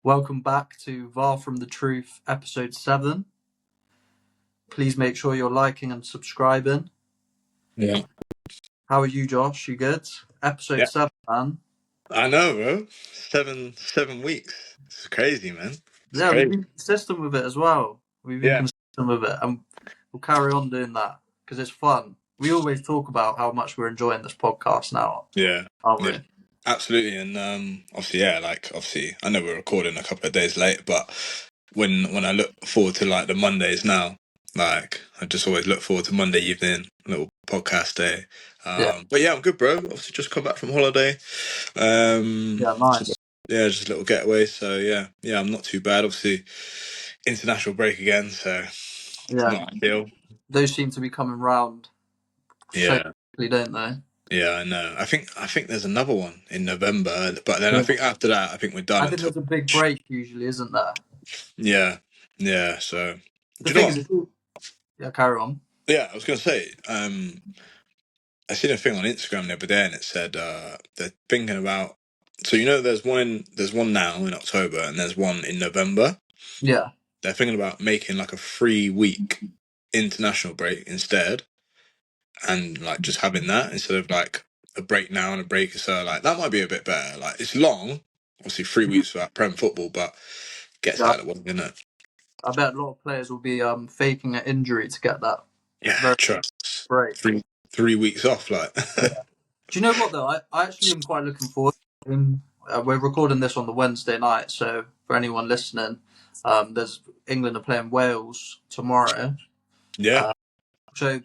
Welcome back to Far From the Truth, Ep.7. Please make sure you're liking and subscribing. Yeah. How are you, Josh? You good? Episode Yeah. 7, man. I know, bro. Seven weeks. It's crazy, man. It's Yeah, we've crazy. been consistent with it as well. We've been Yeah. consistent with it, and we'll carry on doing that because it's fun. We always talk about how much we're enjoying this podcast now, Yeah. aren't Yeah. we? Absolutely. And obviously, yeah, obviously I know we're recording a couple of days late, but when I look forward to the Mondays now, I just always look forward to Monday evening, little podcast day. Yeah, But yeah, I'm good, bro. Obviously just come back from holiday. yeah, nice. Just a little getaway. So yeah, I'm not too bad. Obviously international break again, so it's Yeah, not ideal. those seem to be coming round so Yeah. quickly, don't they? Yeah, I know. I think there's another one in November, but then I Yeah. think after that, I think we're done I think until there's a big break usually, isn't there? yeah, yeah. So The do you know thing what? is, yeah, carry on. Yeah, I was gonna say. I seen a thing on Instagram the other day, and it said they're thinking about. So there's one now in October, and there's one in November. Yeah. They're thinking about making like a 3 week international break instead, and just having that instead of a break now and a break. So that might be a bit better. It's long, obviously 3 weeks for that Prem football, but gets Yeah, out of one, isn't it? I bet a lot of players will be faking an injury to get that Yeah, very trust. break. Three weeks off, Yeah. Do you know what though? I actually am quite looking forward. We're recording this on the Wednesday night, so for anyone listening, there's England are playing Wales tomorrow. yeah, So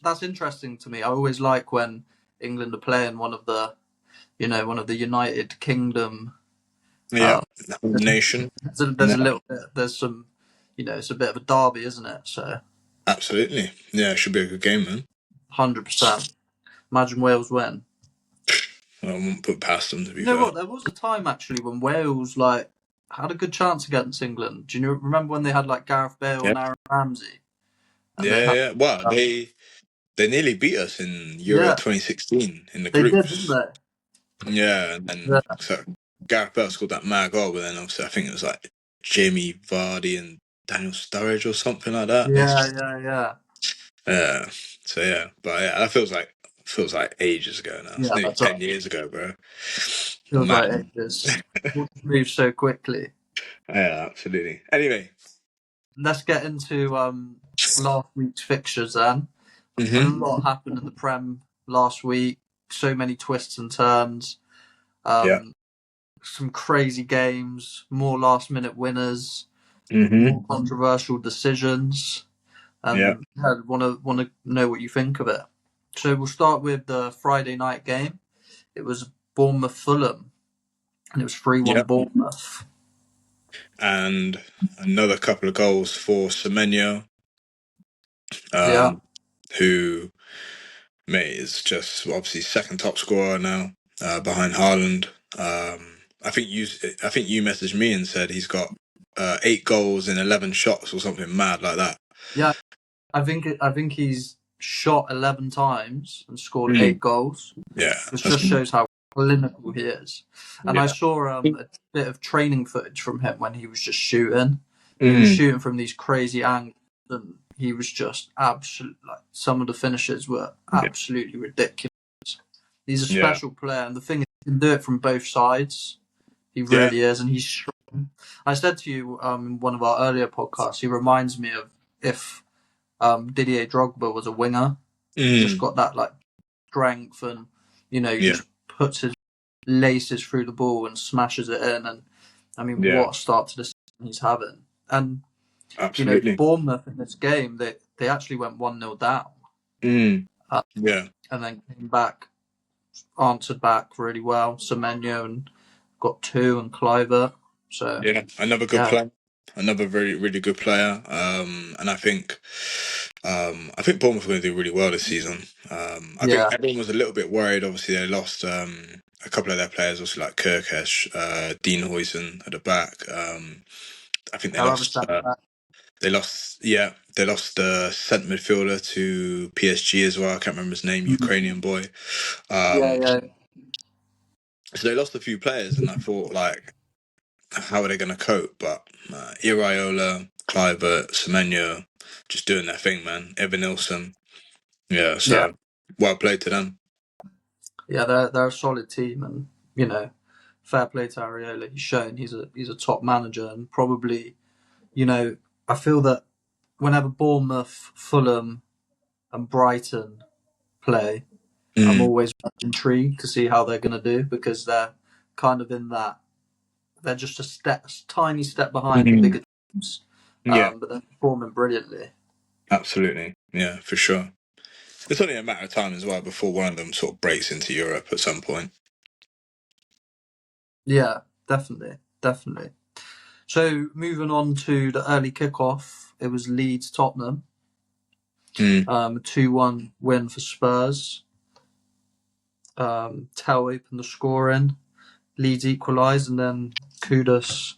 that's interesting to me. I always like when England are playing one of the United Kingdom. yeah. Um, Nation. there's a Yeah, little bit. There's some. It's a bit of a derby, isn't it? So absolutely. Yeah, it should be a good game, man. 100%. Imagine Wales win. I won't put past them, to be You know fair. what? There was a time actually when Wales had a good chance against England. Do you remember when they had Gareth Bale Yeah, and Aaron Ramsey, and they yeah, had yeah. Well, they nearly beat us in Euro yeah 2016 in the they did, didn't groups. they? Yeah, and then Yeah, so Gareth Bale scored that mad goal, but then obviously I think it was Jamie Vardy and Daniel Sturridge or something like that. yeah. Yeah. So yeah, but yeah, that feels like ages ago now. It's Yeah, nearly that 10 years ago, bro. feels like Mad. ages. Move so quickly. Yeah, absolutely. Anyway. Let's get into last week's fixtures then. A Hmm. lot happened in the Prem last week. So many twists and turns. Yeah. Um, some crazy games. More last-minute winners. Hmm. More controversial decisions. Yeah. And yeah, want to know what you think of it. So we'll start with the Friday night game. It was Bournemouth Fulham, and it was 3-1 Yeah. Bournemouth. And another couple of goals for Semenyo, Yeah, who, mate, is just obviously second top scorer now, behind Haaland. I think you messaged me and said he's got 8 goals in 11 shots or something mad like that. yeah. I think he's shot 11 times and scored Mm. 8 goals, Yeah. which just shows how clinical he is. And I Yeah. saw a bit of training footage from him when he was just shooting. He was Mm. shooting from these crazy angles, and he was just absolute. Some of the finishes were absolutely ridiculous. He's a Yeah. special player, and the thing is, he can do it from both sides. He Yeah. really is, and he's strong. I said to you in one of our earlier podcasts, he reminds me of if Didier Drogba was a winger. Just Mm. got that strength, and he Yeah. just puts his laces through the ball and smashes it in. And I mean, Yeah. what a start to the season he's having. And Absolutely. Bournemouth in this game, they actually went 1-0 down, Mm. uh, Yeah. and then came back, answered back really well. Semenyo and got 2 and Cliver. So Yeah. Another good yeah, player. Another very, really good player. And I think Bournemouth are going to do really well this season. I think yeah. everyone was a little bit worried. Obviously, they lost a couple of their players, also like Kirkesh, Dean Huijsen at the back. I think they Our other lost. centre back. They lost the centre midfielder to PSG as well. I can't remember his name, Ukrainian boy. Yeah, Um, yeah. so they lost a few players, and I thought how are they going to cope? But Iriola, Clivert, Semenyo, just doing their thing, man. Evan Nilsson, yeah. Yeah, So well played to them. yeah, they're a solid team, and fair play to Ariola. He's shown he's a top manager, and probably I feel that whenever Bournemouth, Fulham, and Brighton play, I'm Mm, always intrigued to see how they're going to do because they're kind of in that they're just tiny step behind the mm. bigger teams, Yeah, but they're performing brilliantly. absolutely. Yeah, for sure. It's only a matter of time as well before one of them sort of breaks into Europe at some point. Yeah, definitely, definitely. So moving on to the early kickoff, it was Leeds Tottenham, Mm. 2-1 win for Spurs. Tell opened the scoring, Leeds equalised, and then Kudus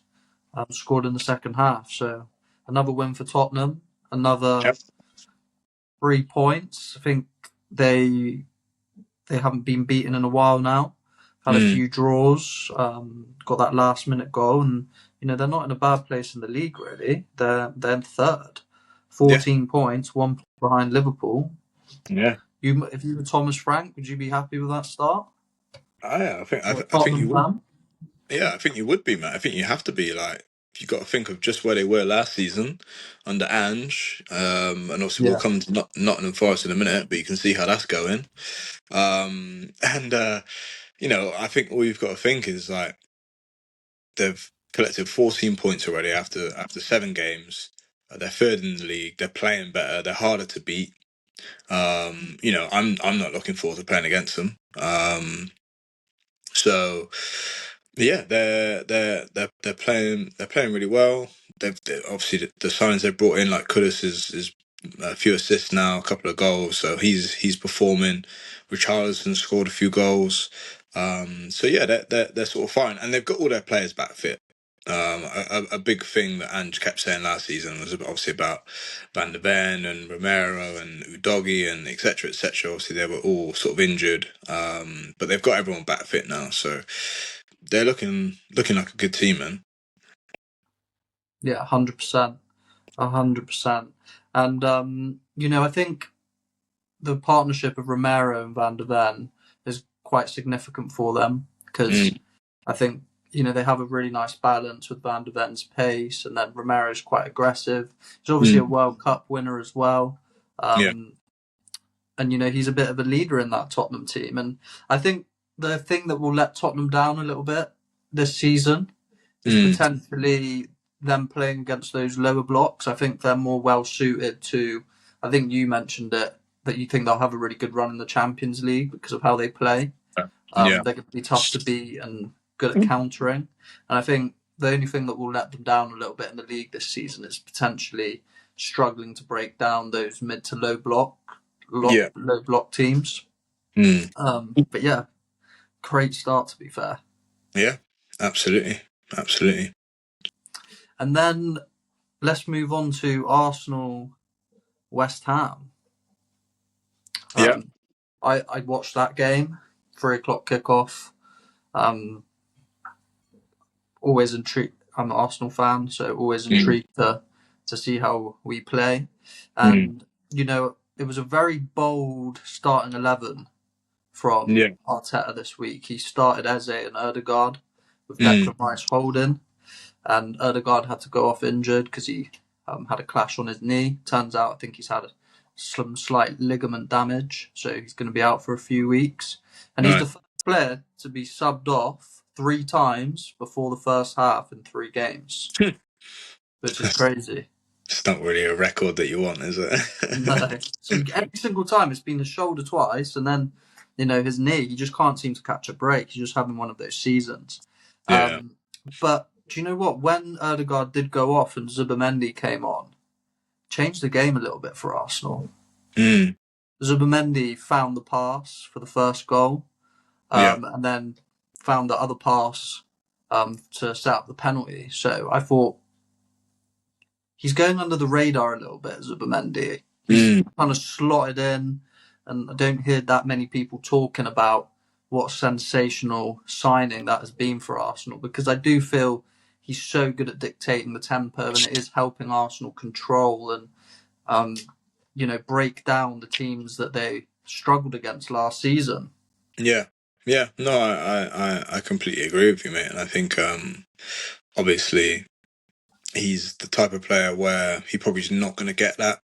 scored in the second half. So another win for Tottenham, another Yep. 3 points. I think they haven't been beaten in a while now. Had a Mm. few draws, got that last minute goal, and they're not in a bad place in the league really. They're third, Yeah. 14 points, 1 point behind Liverpool. Yeah. If you were Thomas Frank, would you be happy with that start? I think Or a I think you Tottenham would. fan? Yeah, I think you would be, man. I think you have to be like you got to think of just where they were last season under Ange, and obviously we'll Yeah, come to Nottingham Forest in a minute, but you can see how that's going. And I think all you've got to think is like they've collected 14 points already after 7 games. They're third in the league. They're playing better. They're harder to beat. I'm not looking forward to playing against them. So yeah, they're playing really well. Obviously the signings they brought in, like Kudus is a few assists now, a couple of goals, so he's performing. Richarlison scored a few goals. So yeah, they're sort of fine, and they've got all their players back fit. A big thing that Ange kept saying last season was obviously about Van der Ven and Romero and Udogi and etc. etc. Obviously, they were all sort of injured, but they've got everyone back fit now, so they're looking like a good team, man. yeah, 100%, 100%. And I think the partnership of Romero and Van der Ven is quite significant for them because Mm, I think they have a really nice balance with Van der Ven's pace, and then Romero's quite aggressive. He's obviously a mm, World Cup winner as well, yeah, and he's a bit of a leader in that Tottenham team. And I think the thing that will let Tottenham down a little bit this season is mm, potentially them playing against those lower blocks. I think they're more well suited to. I think you mentioned it that you think they'll have a really good run in the Champions League because of how they play. yeah, They're going to be tough to beat and good at countering. And I think the only thing that will let them down a little bit in the league this season is potentially struggling to break down those mid to yeah, low block teams. mm, But yeah, great start to be fair. yeah, absolutely, absolutely, And then let's move on to Arsenal West Ham. yeah, Um, I watched that game, 3 o'clock kickoff. Um, Always intrigued. I'm an Arsenal fan, so always mm, intrigued to see how we play. mm, And it was a very bold starting 11 from yeah, Arteta this week. He started Eze and Erdegaard with mm, Declan Rice holding, and Erdegaard had to go off injured because he had a clash on his knee. Turns out, I think he's had some slight ligament damage, so he's going to be out for a few weeks. And he's right. the first player to be subbed off 3 times before the first half in 3 games, which is crazy. It's not really a record that you want, is it? No, so every single time it's been the shoulder twice, and then his knee. He just can't seem to catch a break. He's just having one of those seasons. Yeah. Um, but do you know what? When Erdegaard did go off and Zubamendi came on, changed the game a little bit for Arsenal. Mm, Zubamendi found the pass for the first goal, yeah. and then found the other pass to set up the penalty. So I thought he's going under the radar a little bit, Zubamendi. He's Mm, kind of slotted in, and I don't hear that many people talking about what sensational signing that has been for Arsenal because I do feel he's so good at dictating the tempo, and it is helping Arsenal control and um, break down the teams that they struggled against last season. Yeah, yeah. No, I completely agree with you, mate. And I think obviously he's the type of player where he probably is not going to get that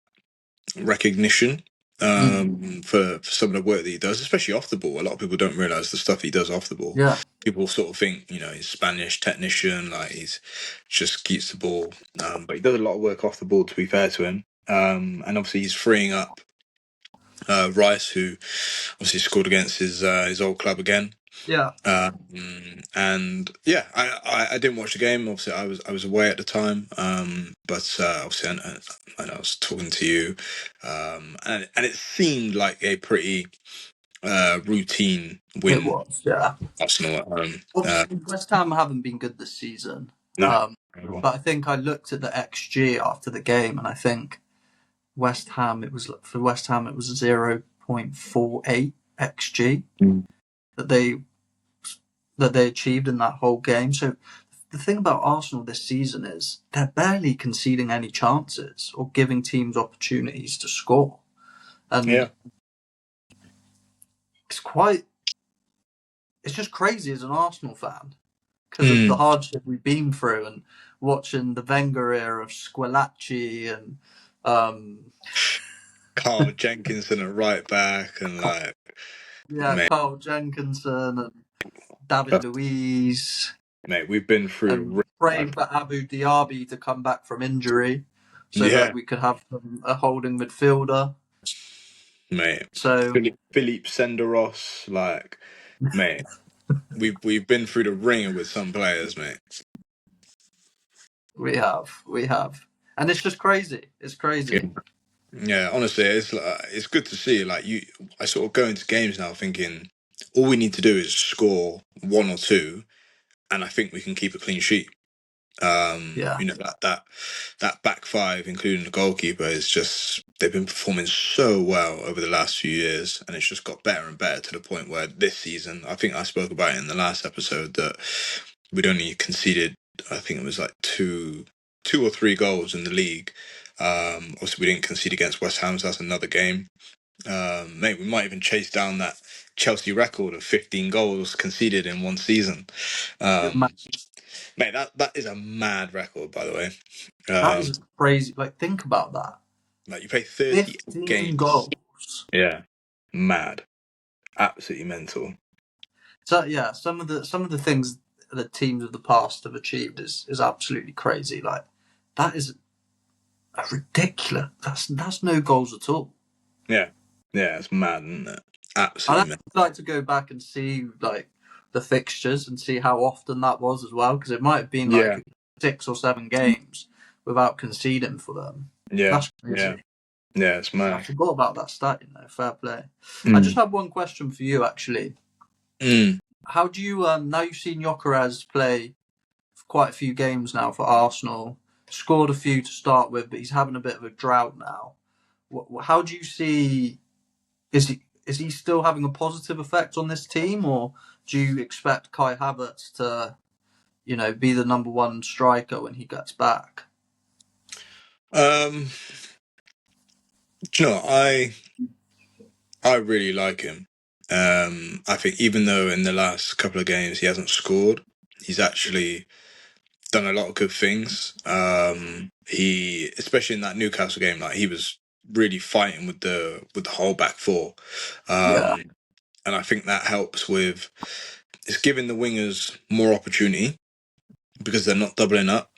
recognition for some of the work that he does, especially off the ball. A lot of people don't realize the stuff he does off the ball. Yeah, People sort of think, he's Spanish technician, like he's just keeps the ball, but he does a lot of work off the ball. To be fair to him, and obviously he's freeing up Rice, who obviously scored against his old club again. yeah. And yeah, I didn't watch the game. Obviously, I was away at the time. But obviously, I was talking to you, and it seemed like a pretty routine It win. was, yeah. Arsenal at home. Obviously, West Ham haven't been good this season. No. But I think I looked at the XG after the game, and I think West Ham, it was 0.48 XG that they achieved in that whole game. So the thing about Arsenal this season is they're barely conceding any chances or giving teams opportunities to score. And Yeah. it's just crazy as an Arsenal fan because of the hardship we've been through and watching the Wenger era of Squillaci and Carl Jenkinson at right back and Carl Jenkinson and David Luiz. mate, we've been through the And praying for Abu Diaby to come back from injury so that we could have a holding midfielder. Mate. So Philippe Senderos, mate, we've been through the ringer with some players, mate. we have, and it's just crazy. It's crazy. Yeah, honestly, it's good to see. I sort of go into games now thinking all we need to do is score one or two, and I think we can keep a clean sheet. That back five, including the goalkeeper, is just they've been performing so well over the last few years, and it's just got better and better to the point where this season, I think I spoke about it in the last episode that we'd only conceded, I think it was like two or three goals in the league. Also, we didn't concede against West Ham, so that's another game. Mate, we might even chase down that Chelsea record of 15 goals conceded in one season. Mate, that is a mad record, by the way. That is crazy. Think about that. You play 30 games. Goals. Yeah, mad, absolutely mental. So yeah, some of the things that teams of the past have achieved is absolutely crazy. That is a ridiculous. That's no goals at all. Yeah, it's mad, isn't it? Absolutely. I'd like to go back and see the fixtures and see how often that was as well, because it might have been 6 or 7 games without conceding for them. Yeah, that's crazy. Yeah, it's mad. I forgot about that stat. Fair play. I just have one question for you, actually. How do you now you've seen Gyökeres play for quite a few games now for Arsenal, scored a few to start with, but he's having a bit of a drought now. How do you see? Is he still having a positive effect on this team, or do you expect Kai Havertz to, be the number one striker when he gets back? Do you know, I really like him. I think even though in the last couple of games he hasn't scored, he's actually done a lot of good things. He, especially in that Newcastle game, he was really fighting with the whole back four. And I think that helps with it's giving the wingers more opportunity because they're not doubling up,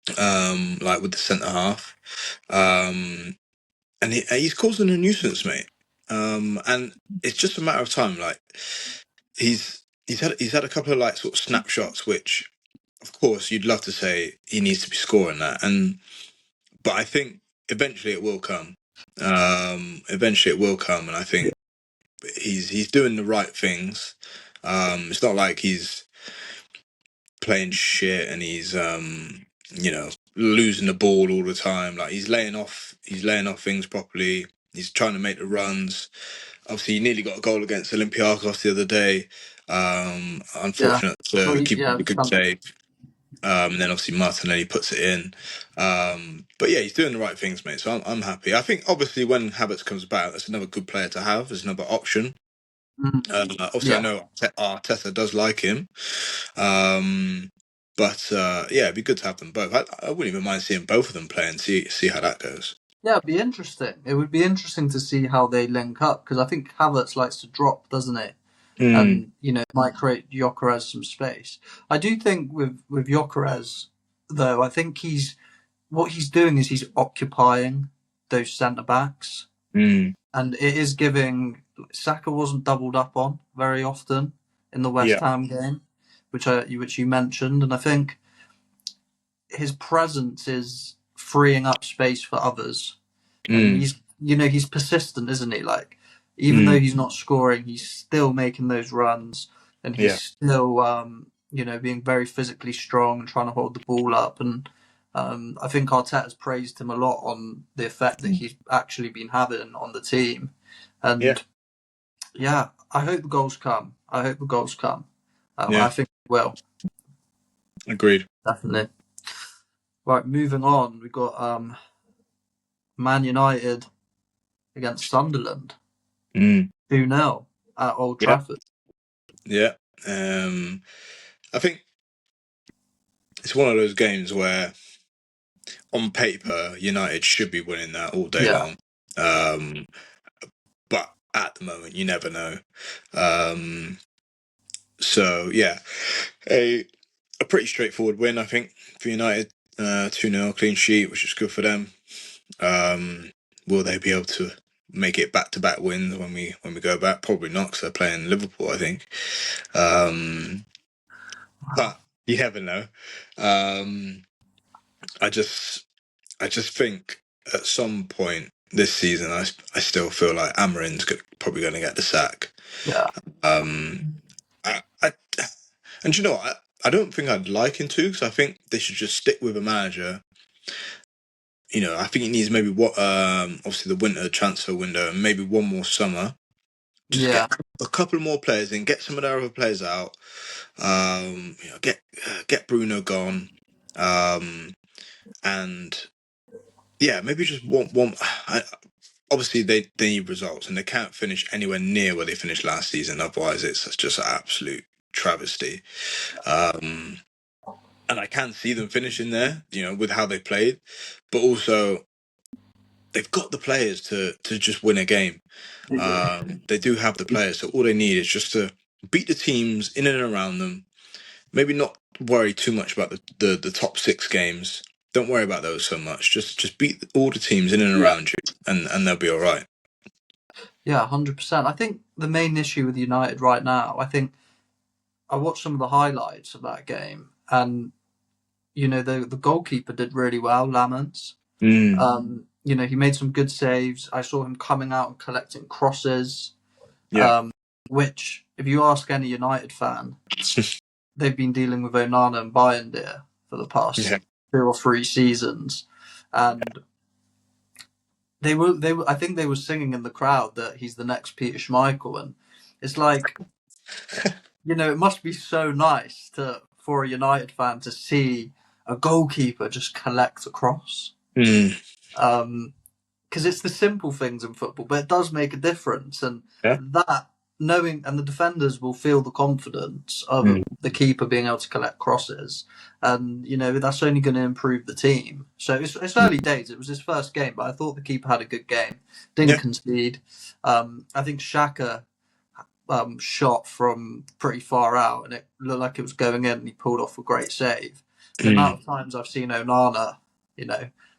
with the centre half. And he's causing a nuisance, mate. And it's just a matter of time. He's had a couple of sort of snapshots, which, of course, you'd love to say he needs to be scoring that, but I think eventually it will come. And I think he's doing the right things. It's not like he's playing shit and he's losing the ball all the time. He's laying off things properly. He's trying to make the runs. Obviously, he nearly got a goal against Olympiacos the other day. Unfortunate to keep a good save. And then obviously Martinelli puts it in. But yeah, he's doing the right things, mate. So I'm happy. I think obviously when Havertz comes back, that's another good player to have. There's another option. Obviously, I Yeah, know Arteta does like him. Um, but yeah, it'd be good to have them both. I wouldn't even mind seeing both of them play and see how that goes. yeah, it'd be interesting. It would be interesting to see how they link up because I think Havertz likes to drop, doesn't he? Mm, And it might create Gyökeres some space. I do think with Gyökeres, though, I think what he's doing is he's occupying those centre backs, mm, and it is giving. Saka wasn't doubled up on very often in the West yeah. Ham game, which you mentioned, and I think his presence is freeing up space for others, and Mm, he's persistent, isn't he? Like even though mm, he's not scoring, he's still making those runs, and he's yeah. still being very physically strong and trying to hold the ball up. And I think Arteta's praised him a lot on the effect that he's actually been having on the team. Yeah. And yeah, I hope the goals come. I hope the goals come. I Yeah. think they will, Agreed. definitely. Right, moving on, we've got Man United against Sunderland, Mm, 2-0 at Old yeah. Trafford. Yeah. I think it's one of those games where, on paper, United should be winning that all day Yeah, long. Um, but at the moment, you never know. Um, so yeah, a a pretty straightforward win, I think, for United. 2-0 clean sheet, which is good for them. Um, will they be able to make it back-to-back wins when we go back? Probably not, because they're playing Liverpool, I think. Um, but you never know. Um, I just I just think at some point this season, I still feel like Amarin's probably going to get the sack. yeah, Um, I and you know what? I don't think I'd like him to, because I think they should just stick with a manager. I think he needs maybe what obviously the winter transfer window and maybe one more summer. Just yeah, get a couple more players in, get some of their other players out. Get Bruno gone, and yeah, maybe just one. Obviously, they need results, and they can't finish anywhere near where they finished last season. Otherwise, it's just an absolute travesty. Um, and I can see them finishing there, with how they played, but also they've got the players to just win a game. they do. They do have the players, so all they need is just to beat the teams in and around them. Maybe not worry too much about the top six games. Don't worry about those so much. Just beat all the teams in and Yeah, around you, and they'll be all right. yeah, 100%. I think the main issue with United right now, I think I watched some of the highlights of that game, and the goalkeeper did really well, Lamens. Mm, He made some good saves. I saw him coming out and collecting crosses, yeah. which, if you ask any United fan, they've been dealing with Onana and Bayern for the past Yeah. 2 or 3 seasons, and I think they were singing in the crowd that he's the next Peter Schmeichel, and it's like it must be so nice for a United fan to see a goalkeeper just collect a cross. Mm, Because it's the simple things in football, but it does make a difference, and yeah. that knowing and the defenders will feel the confidence of Mm, the keeper being able to collect crosses, and that's only going to improve the team. So it's early days. It was his first game, but I thought the keeper had a good game. Didn't yeah. concede. I think Shaka shot from pretty far out, and it looked like it was going in, and he pulled off a great save. The Mm, amount of times I've seen Onana,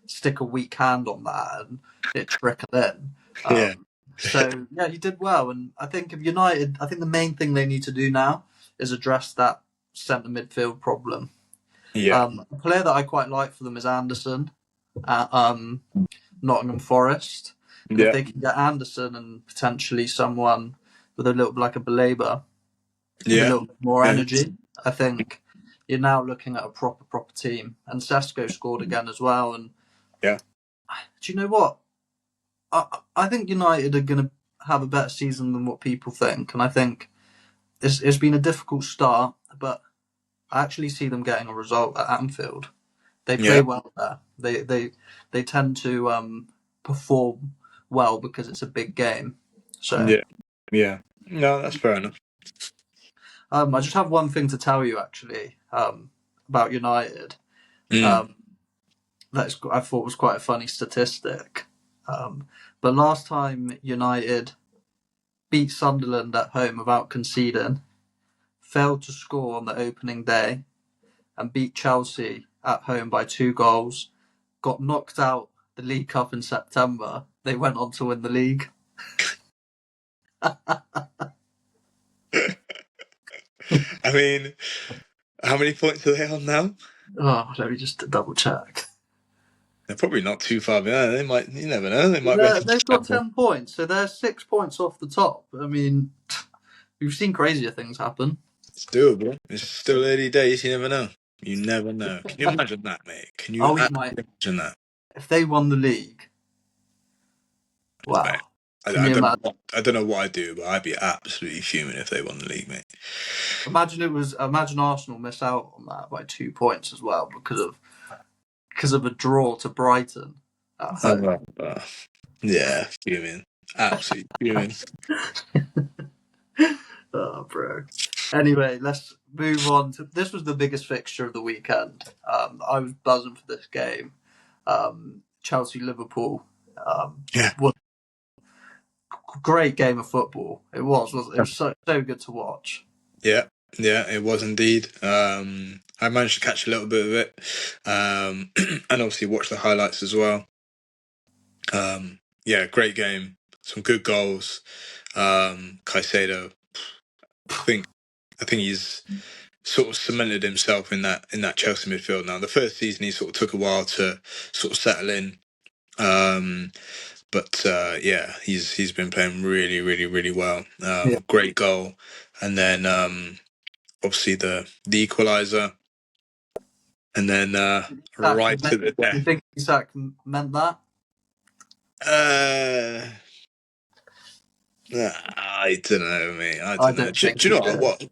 stick a weak hand on that and it trickle in. yeah. So yeah, he did well, and I think if United, I think the main thing they need to do now is address that centre midfield problem. Yeah. A player that I quite like for them is Anderson at Nottingham Forest, and if Yeah. they can get Anderson and potentially someone with a little like a Belabor with a Yeah. little bit more Yeah. energy, I think you're now looking at a proper team. And Sesko scored again as well. And Yeah. do you know what? I think United are going to have a better season than what people think, and I think it's been a difficult start, but I actually see them getting a result at Anfield. They play Yeah, well there. They tend to perform well because it's a big game. So yeah, yeah. No, that's fair enough. I just have one thing to tell you actually about United. Mm. Um, I thought was quite a funny statistic. But last time United beat Sunderland at home without conceding, failed to score on the opening day, and beat Chelsea at home by 2 goals, got knocked out the League Cup in September. They went on to win the league. I mean, how many points are they on now? Oh, let me just double check. They're probably not too far behind. They might, you never know. They might be able to They've got catch them. 10 points, so they're 6 points off the top. I mean, we've seen crazier things happen. It's doable. It's still early days. You never know. You never know. Can you imagine that, mate? Can you I'll eat my. actually imagine that? If they won the league, Mate, wow. I, Can I you don't know. imagine? I don't know what I'd do, but I'd be absolutely fuming if they won the league, mate. Imagine Arsenal miss out on that by 2 points as well because of a draw to Brighton at home. Uh, yeah, fuming. Absolutely fuming. Oh, bro. Anyway, let's move on to this. Was the biggest fixture of the weekend. I was buzzing for this game. Chelsea Liverpool. Yeah. Was a great game of football. It was. It was so good to watch. Yeah, yeah, it was indeed. I managed to catch a little bit of it, and obviously watch the highlights as well. Yeah, great game. Some good goals. Caicedo, think I think he's sort of cemented himself in that Chelsea midfield now. The first season he sort of took a while to sort of settle in. Um, but yeah, he's been playing really, really, really well. Yeah. Great goal, and then obviously the equaliser, and then Isak, right to the you death. think Isak meant that? Uh, I don't know, mate. I I don't know. don't Do think you he know did. what?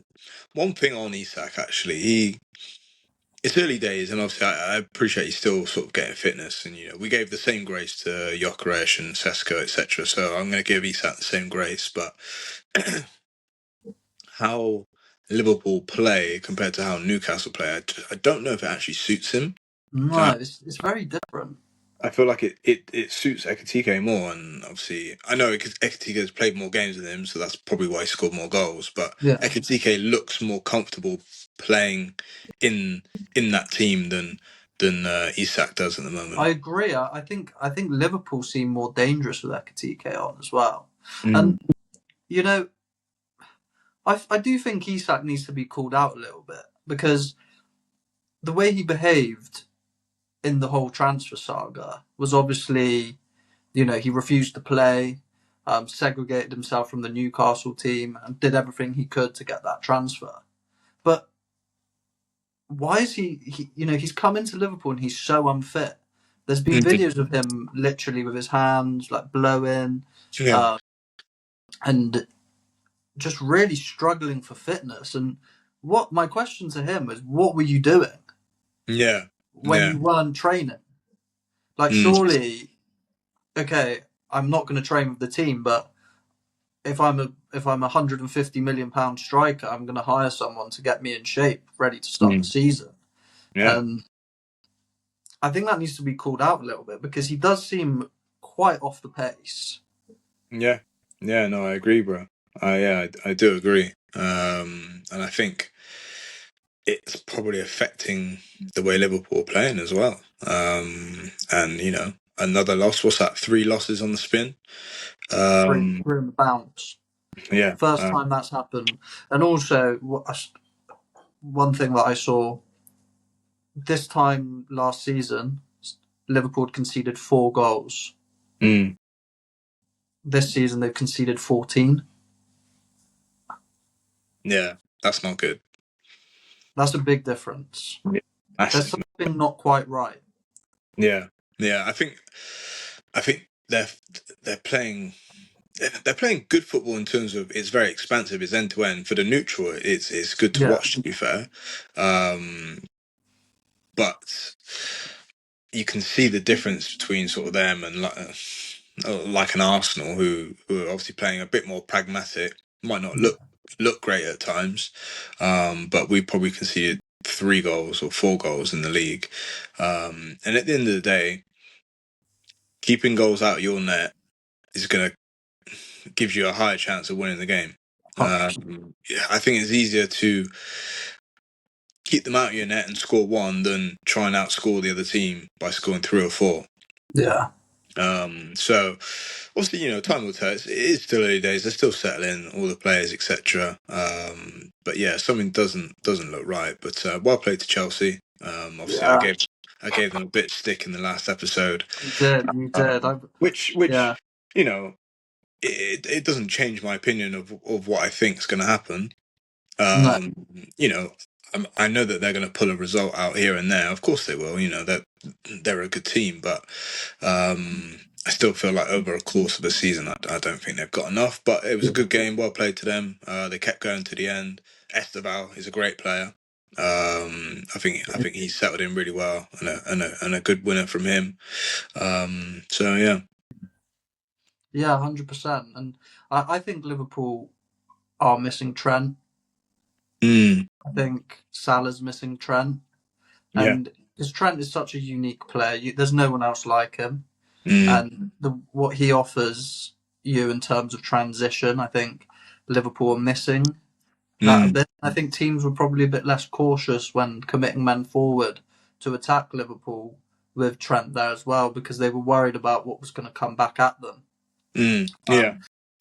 One thing on Isak actually, it's early days, and obviously I appreciate he's still sort of getting fitness, and we gave the same grace to Gyökeres and Sesko, etc. So I'm going to give Isak the same grace, but how Liverpool play compared to how Newcastle play, I don't know if it actually suits him. No, it's very different. I feel like it suits Ekitike more, and obviously I know Ekitike has played more games with him, so that's probably why he scored more goals. But Yeah, Ekitike looks more comfortable playing in in that team than Isak does at the I moment. agree. I think Liverpool seem more dangerous with Ekatike on as well. Mm. And you know, I do think Isak needs to be called out a little bit because the way he behaved in the whole transfer saga was obviously, he refused to play, segregated himself from the Newcastle team, and did everything he could to get that transfer. But why is he's come into Liverpool and he's so unfit. There's been Mm. videos of him literally with his hands like blowing, Yeah, uh, and just really struggling for fitness. And what my question to him is, what were you doing yeah, when yeah, you weren't training? Like, mm. surely, okay, I'm not going to train with the team, but if I'm a £150 million striker, I'm going to hire someone to get me in shape, ready to start the Mm. season. Yeah, And I think that needs to be called out a little bit because he does seem quite off the pace. yeah, yeah. No, I agree, bro. I do agree, and I think it's probably affecting the way Liverpool are playing as well. And another loss. What's that? 3 losses on the spin. Three, Um, three on the bounce. yeah, First time that's happened. And also, one thing that I saw this time last season, Liverpool had conceded 4 goals. mm, This season, they've conceded 14. yeah, that's not good. That's a big difference. Yeah. There's Massive. something not quite right. Yeah, yeah. I think they're playing. they're playing good football in terms of it's very expansive, it's end to end. For the neutral, it's good to Yeah, watch. To be fair, but you can see the difference between sort of them and like an Arsenal who are obviously playing a bit more pragmatic. Might not look great at times, but we probably conceded 3 goals or 4 goals in the league. And at the end of the day, keeping goals out of your net is going to give you a higher chance of winning the game. 100%. Yeah, I think it's easier to keep them out of your net and score one than try and outscore the other team by scoring 3 or 4. Yeah, So obviously, time will tell. It is still early days. They're still settling all the players, etc. But yeah, something doesn't look right. But well played to Chelsea. Obviously, yeah, I gave them a bit of stick in the last episode, you did, you did. which Yeah, you know it doesn't change my opinion of what I think is going to happen. no, Um, you know, I know that they're going to pull a result out here and there. Of course they will. They're a good team, but I still feel like over a course of a season, I don't think they've got enough. But it was a good game, well played to them. They kept going to the end. Esteval is a great player. I think he's settled in really well, and a good winner from him. So yeah. yeah, 100%. And I think Liverpool are missing Trent. Mm, I think Salah's missing Trent, yeah. and because Trent is such a unique player, there's no one else like him, Mm, and what he offers you in terms of transition, I think Liverpool are missing that a mm, bit. I think teams were probably a bit less cautious when committing men forward to attack Liverpool with Trent there as well because they were worried about what was going to come back at them. yeah.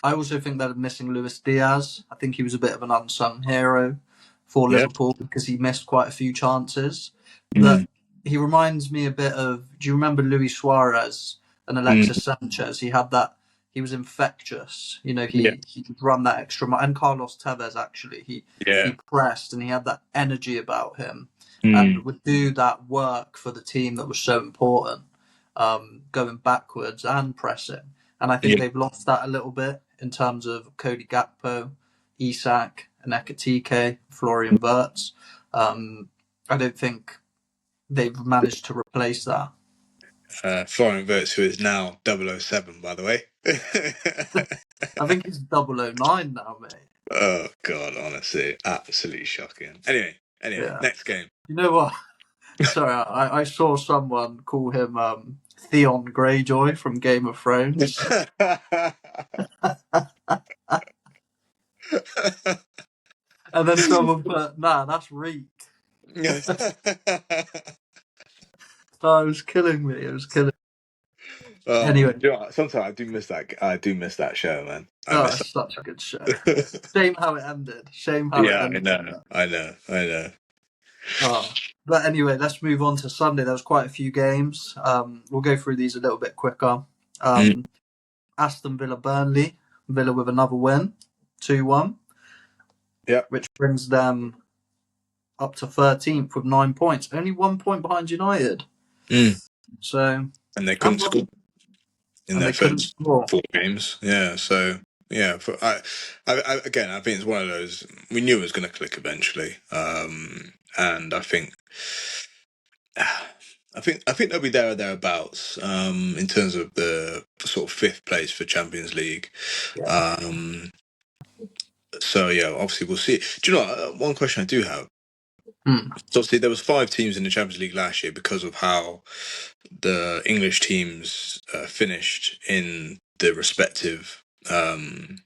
I also think they're missing Luis Diaz. I think he was a bit of an unsung hero for Yeah. Liverpool because he missed quite a few chances. Mm, But he reminds me a bit of. Do you remember Luis Suarez and mm, Alexis Sanchez? He had that. He was infectious. yeah. He could run that extra mile. And Carlos Tevez actually, he Yeah. pressed and he had that energy about him and Mm, would do that work for the team that was so important, going backwards and pressing. And I think yeah. they've lost that a little bit in terms of Cody Gakpo, Isak, and Ekatike, Florian Wirtz. I don't think they've managed to replace that. Florian Wirtz, who is now 007, by the way. I think he's 009 now, mate. Oh God, honestly, absolutely shocking. Anyway, Yeah. next game. You know what? Sorry, I saw someone call him Theon Greyjoy from Game of Thrones. And then someone put, nah, that's Reek. Oh, it was killing me. It was killing me. Oh, Anyway, sometimes I do miss that. I do miss that show, man. I oh, miss it's such a good show. that. Shame how it ended. Shame how it Yeah, I ended. know. I know. I know. Oh. But anyway, let's move on to Sunday. There was quite a few games. We'll go through these a little bit quicker. Mm, Aston Villa Burnley. Villa with another win, 2-1, yeah. which brings them up to 13th with 9 points. Only 1 point behind United. Mm. So, And they couldn't and, score in and their they couldn't first score. 4 games. Yeah. So yeah. Again, I think it's one of those. We knew it was going to click eventually. And I think. I think they'll be there or thereabouts in terms of the sort of fifth place for Champions League. Yeah. Um, so yeah, obviously we'll see. Do you know one question I do have? Hmm. So obviously there was 5 teams in the Champions League last year because of how the English teams finished in the respective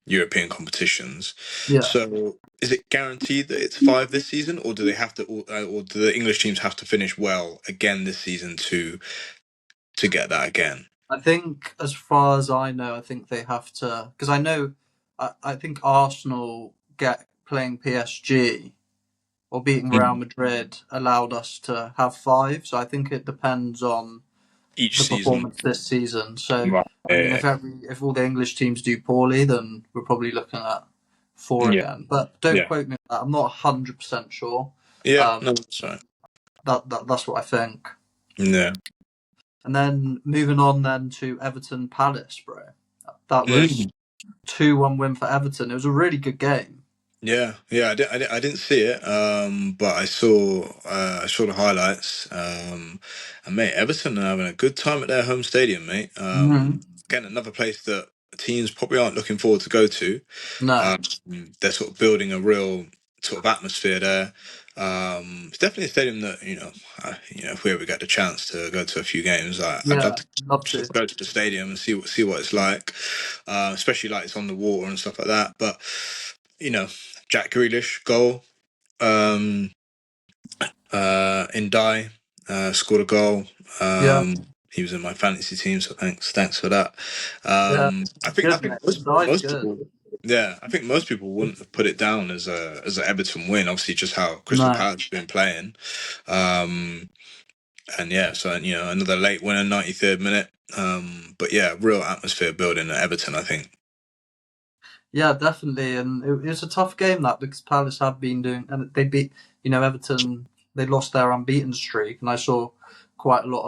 European competitions. Yeah. So is it guaranteed that it's 5 this season, or do they have to, or do the English teams have to finish well again this season to get that again? I think, as far as I know, I think they have to. Because I know, I think Arsenal get playing PSG or beating Real Mm. Madrid allowed us to have five. So I think it depends on Each the season. performance this season. So Right. I mean, Yeah. if all the English teams do poorly, then we're probably looking at four Yeah. again. But don't Yeah. quote me on that. I'm not 100% sure. Yeah. Um, No, that's right. that's what I think. Yeah. And then moving on then to Everton Palace, bro. That was Mm. 2-1 win for Everton. It was a really good game. Yeah, I didn't see it, but I saw the highlights, and mate, Everton are having a good time at their home stadium, mate. Mm-hmm. Again, another place that teams probably aren't looking forward to go to. No. Um, they're sort of building a real sort of atmosphere there. It's definitely a stadium that if we ever get the chance to go to a few games, I'd love Yeah, to love to. just go to the stadium and see what it's like, especially like it's on the water and stuff like that. But you know, Jack Grealish goal, um, in scored a goal. Yeah, He was in my fantasy team, so thanks for that. yeah. I Good, think mate. Dive's most good. people, yeah, I think most people wouldn't have put it down as an Everton win. Obviously, just how Crystal No. Palace have been playing, um, and yeah, so another late winner, 93rd minute. But yeah, real atmosphere building at Everton, I think. Yeah, definitely. And it was a tough game that because Palace have been doing, and they beat, Everton. They lost their unbeaten streak, and I saw quite a lot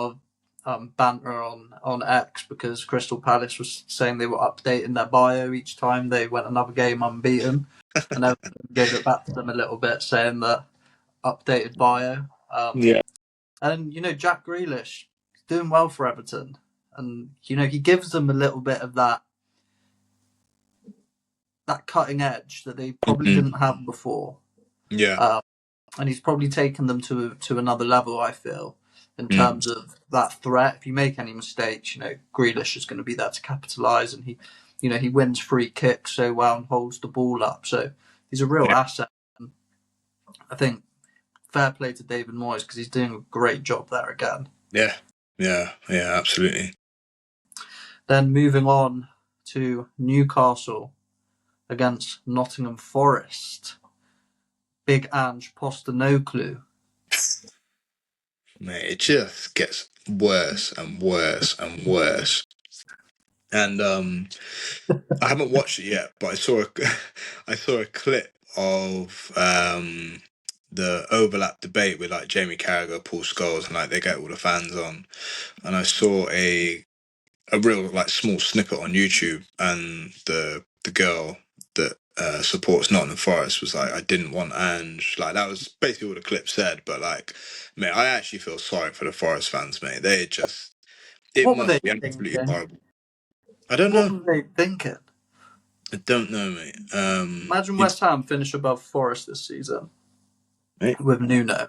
of banter on X because Crystal Palace was saying they were updating their bio each time they went another game unbeaten, and Everton gave it back to them a little bit, saying that updated bio. Yeah, And Jack Grealish is doing well for Everton, and he gives them a little bit of that cutting edge that they probably hmm, didn't have before. yeah, Uh, and he's probably taken them to another level. I feel in mm, terms of that threat. If you make any mistakes, Grealish is going to be there to capitalise, and he wins free kicks so well and holds the ball up. So he's a real yeah, asset. And I think fair play to David Moyes because he's doing a great job there again. yeah, yeah, absolutely. Then moving on to Newcastle against Nottingham Forest. Big Ange Postecoglou. Mate, it just gets worse and worse and worse. And I haven't watched it yet, but I saw a I saw a clip of the overlap debate with like Jamie Carragher, Paul Scholes, and like they get all the fans on. And I saw a real like small snippet on YouTube, and the girl that supports Nottingham Forest was like, "I didn't want Ange." Like that was basically what the clip said. But like, mate, I actually feel sorry for the Forest fans, mate. It What were they must be absolutely thinking? horrible. I don't What know. were they thinking? I don't know, mate. Imagine West Ham finish above Forest this season Mate, with Nuno.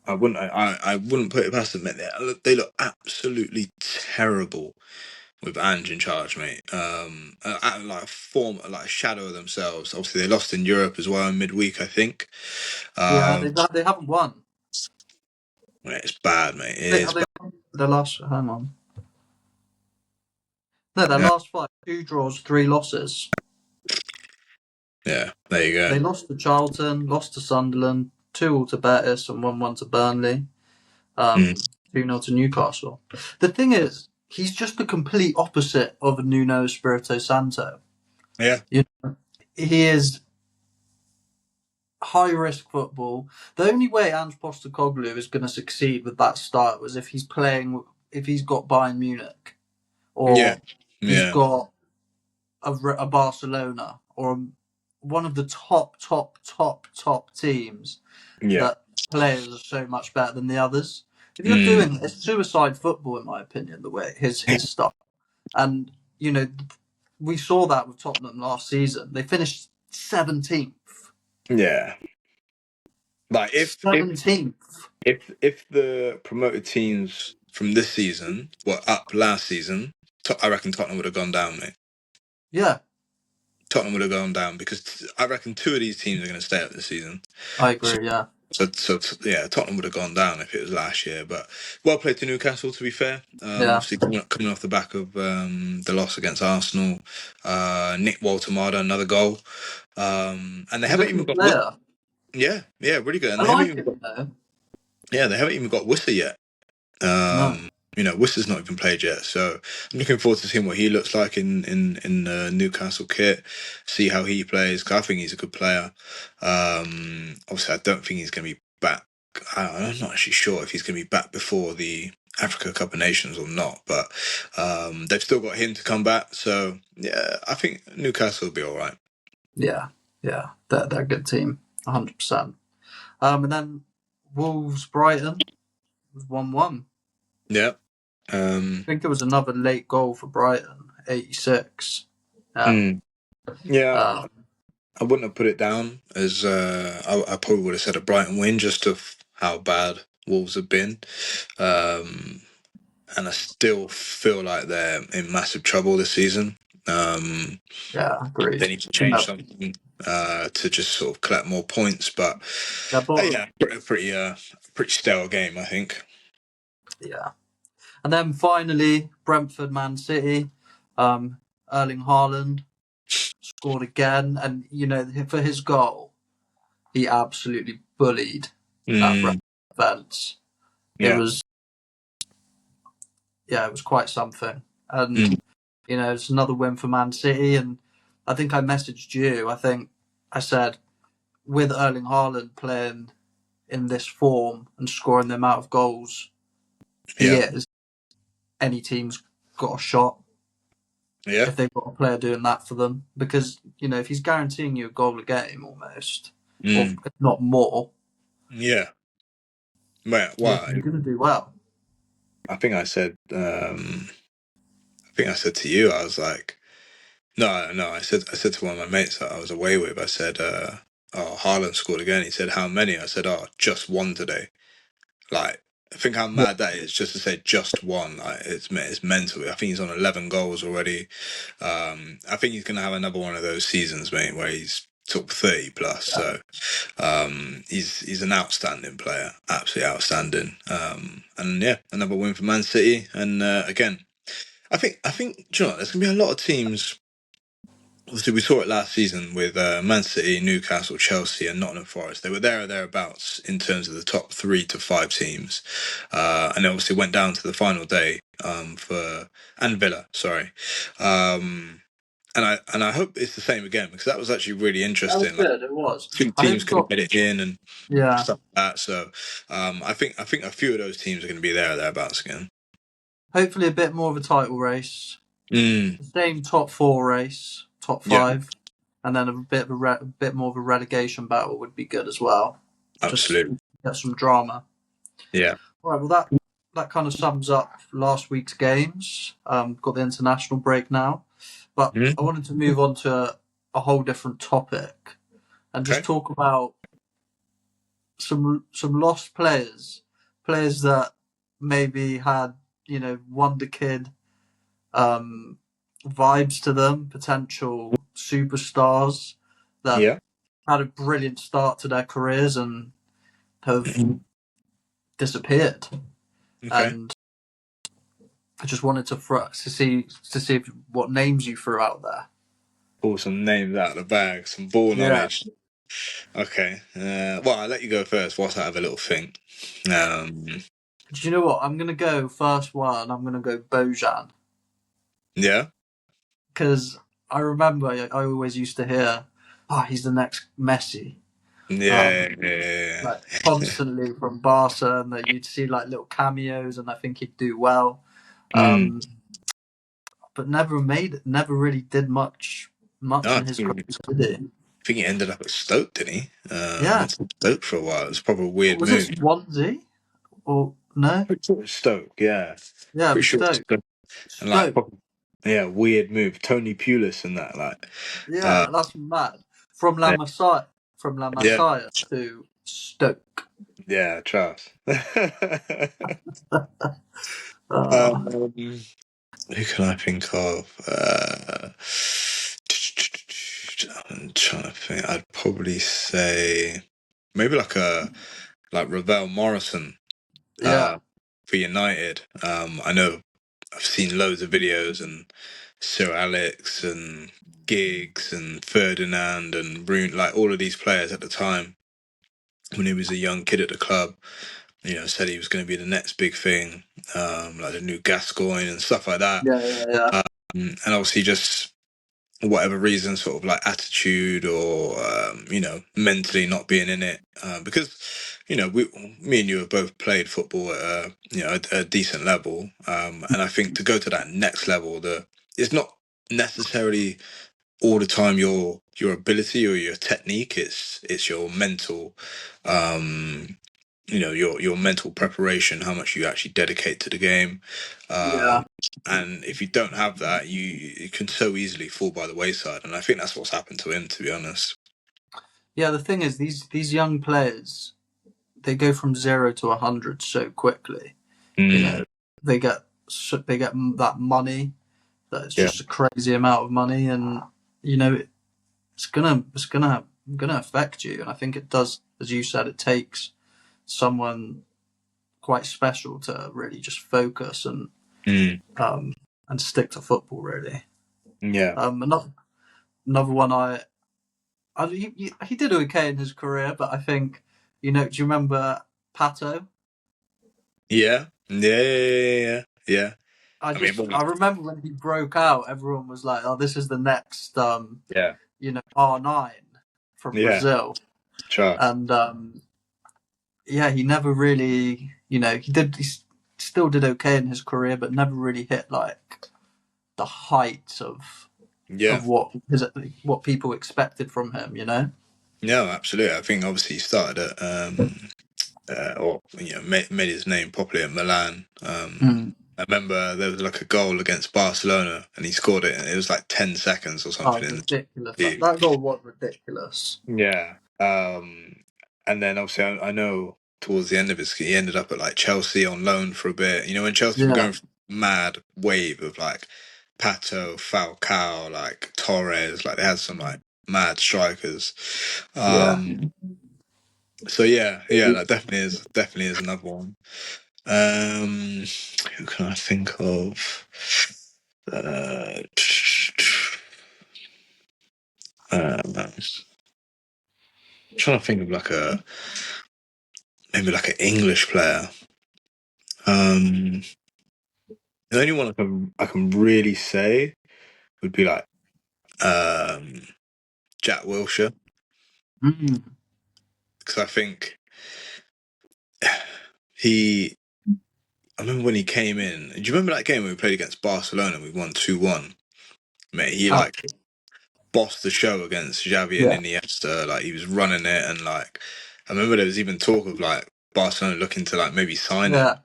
I wouldn't put it past them, mate. They look absolutely terrible with Ange in charge, mate. Like a form, like a shadow of themselves. Obviously, they lost in Europe as well in midweek, I think. Yeah, Um, they haven't won. mate, it's bad, mate. It They, is have they bad. won their last? Hang on. No, their Yeah, last five: two draws, three losses. yeah. There you go. They lost to Charlton, lost to Sunderland, 2-2 to Betis, and 1-1 to Burnley. Mm. 2-0 to Newcastle. The thing is, he's just the complete opposite of Nuno Espirito Santo. Yeah, You know, he is high risk football. The only way Ange Postecoglou is going to succeed with that start was if he's got Bayern Munich yeah, or he's yeah, got a Barcelona or one of the top teams yeah. that players are so much better than the others. If you're Mm. doing it's suicide football, in my opinion, the way his stuff, and we saw that with Tottenham last season. They finished 17th. Yeah. Like 17th. if the promoted teams from this season were up last season, I reckon Tottenham would have gone down, mate. Yeah, Tottenham would have gone down because I reckon two of these teams are going to stay up this season. I So, agree. Yeah, yeah, Tottenham would have gone down if it was last year. But well played to Newcastle, to be fair. yeah. Obviously coming off the back of the loss against Arsenal, Nick Waltemada another goal, and they He's a haven't even good got player. yeah, really good, and I they haven't like even got him though. they haven't even got Wissa yet. No, Worcester's not even played yet, so I'm looking forward to seeing what he looks like in the Newcastle kit. See how he plays. 'Cause I think he's a good player. Obviously, I don't think he's going to be back. I'm not actually sure if he's going to be back before the Africa Cup of Nations or not, but they've still got him to come back. So yeah, I think Newcastle will be all right. Yeah, yeah, they're a good team, 100%. And then Wolves Brighton was 1-1. Yeah. I think it was another late goal for Brighton, 86. Yeah. Yeah, Um, I wouldn't have put it down as I probably would have said a Brighton win just of how bad Wolves have been. And I still feel like they're in massive trouble this season. yeah, agreed. They need to I think change that, something to just sort of collect more points. But they're bottom. yeah, pretty stale game, I think. Yeah. And then finally, Brentford Man City. Um, Erling Haaland scored again. And, for his goal, he absolutely bullied that Brentford Mm, defence. It yeah. was, yeah, it was quite something. And, Mm, it's another win for Man City. And I think I messaged you. I think I said, with Erling Haaland playing in this form and scoring the amount of goals he yeah. is, any team's got a shot Yeah. if they've got a player doing that for them. Because, if he's guaranteeing you a goal a game almost, or Mm, if not more, yeah. Well, you're, wow. you're going to do well. I think I said. I think I said to you, I was like, no, no. I said to one of my mates that I was away with. I said, "Oh, Haaland scored again." He said, "How many?" I said, "Oh, just one today." Like, I think how Yeah, mad that is just to say just one. Like, it's mental. I think he's on 11 goals already. I think he's gonna have another one of those seasons, mate, where he's sort of 30 plus. So he's an outstanding player, absolutely outstanding. And yeah, another win for Man City. And again, I think, do you know what, there's gonna be a lot of teams. Obviously, we saw it last season with Man City, Newcastle, Chelsea, and Nottingham Forest. They were there or thereabouts in terms of the top 3 to 5 teams, and it obviously went down to the final day for and Villa. Sorry, and I hope it's the same again because that was actually really that was interesting. Like good. It was. two I hope teams we couldn't got, get it in and yeah, stuff like that. So I think a few of those teams are going to be there or thereabouts again. hopefully a bit more of a title race. Mm, The same top four race, top yeah, five, and then a bit more of a relegation battle would be good as well. Just absolutely. get some drama. Yeah. All right, well that kind of sums up last week's games. Got the international break now, but I Mm, wanted to move on to a whole different topic and just okay. talk about some lost players that maybe had wonder kid um, vibes to them, potential superstars that Yeah. had a brilliant start to their careers and have disappeared. Okay. And I just wanted to see what names you threw out there. Pull some names out of the bag, some ball Yeah. knowledge. Okay. Well, I'll let you go first whilst I have a little think. Um, Do you know what? I'm gonna go first one. I'm gonna go Bojan yeah. because I remember I always used to hear, "Oh, he's the next Messi." Yeah. Um, Yeah. like constantly from Barca, and that you'd see like little cameos, and I think he'd do well. Mm. Um, but never really did much No, in his career, did he? I think he ended up at Stoke, didn't he? Yeah. Went to Stoke for a while. It was probably a weird Was it move. Swansea or no? Pretty sure it was Stoke, yeah. Yeah, it Pretty was sure it was Stoke. Stoke. And like, Stoke. yeah, weird move. Tony Pulis and that, like, uh, Yeah, that's mad. From La yeah, Masia, from La yeah, Masia to Stoke. yeah, trust. Uh, um, who can I think of? I'm trying to think. I'd probably say maybe like Ravel Morrison yeah, for United. I know I've seen loads of videos and Sir Alex and Giggs and Ferdinand and Brune, like all of these players at the time when he was a young kid at the club. Said he was going to be the next big thing, like the new Gascoigne and stuff like that. yeah, yeah, yeah. And obviously just whatever reason, sort of like attitude or mentally not being in it. Because me and you have both played football at a decent level, and I think to go to that next level, it's not necessarily all the time your ability or your technique. It's your mental, um, your mental preparation, how much you actually dedicate to the game. Yeah, Um, and if you don't have that, you can so easily fall by the wayside. And I think that's what's happened to him, to be honest. yeah. The thing is, these young players, they go from 0 to 100 so quickly. You know, Mm, they get that money, that it's yeah. just a crazy amount of money, and you know it's gonna affect you. And I think it does, as you said, it takes someone quite special to really just focus Mm, um, and stick to football. Really, yeah. another one he did okay in his career, but I think do you remember Pato? Yeah. Yeah. Yeah. Yeah. I mean, I remember when he broke out, everyone was like, "Oh, this is the next yeah. R9 from Yeah. Brazil," Trust. and yeah, he never really, still did okay in his career, but never really hit like the height Yeah. of what people expected from him. No, absolutely. I think obviously he started at or made his name properly at Milan. Mm. I remember there was like a goal against Barcelona, and he scored it, and it was like 10 seconds or Oh, something in ridiculous! That, the that goal was ridiculous. yeah. And then obviously I know towards the end of his, he ended up at like Chelsea on loan for a bit. You know, when Chelsea were Yeah, going through a mad wave of like Pato, Falcao, like Torres, like they had some like mad strikers. yeah. So yeah, that definitely is another one. Who can I think of? Uh, I'm trying to think of like maybe like an English player. Um, the only one I can really say would be like um, Jack Wilshere, Mm. because I think he. I remember when he came in. Do you remember that game when we played against Barcelona? We won 2-1. Mate, he Uh, like bossed the show against Xavi and yeah, Iniesta. Like he was running it, and like I remember there was even talk of like Barcelona looking to like maybe sign him. yeah.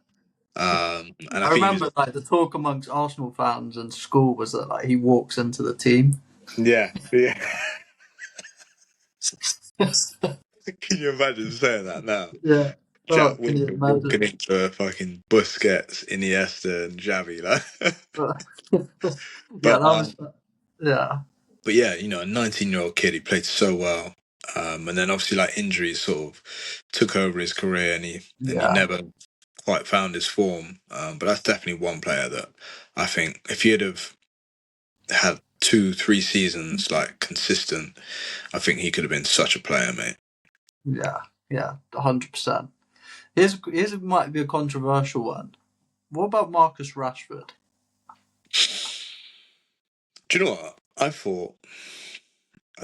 And I I think he was remember like the talk amongst Arsenal fans and school was that like he walks into the team. yeah. Can you imagine saying that now? Yeah. Oh, Jack can you Wilshere imagine? walking into a fucking Busquets, Iniesta, and Xavi, like. Yeah, but that was. Yeah, but yeah, a 19-year-old kid, he played so well. And then obviously like injuries sort of took over his career, and he yeah, never quite found his form. But that's definitely one player that I think if he'd have had 2, 3 seasons like consistent, I think he could have been such a player, mate. yeah, yeah, 100%. Here's might be a controversial one. What about Marcus Rashford? Do you know what? I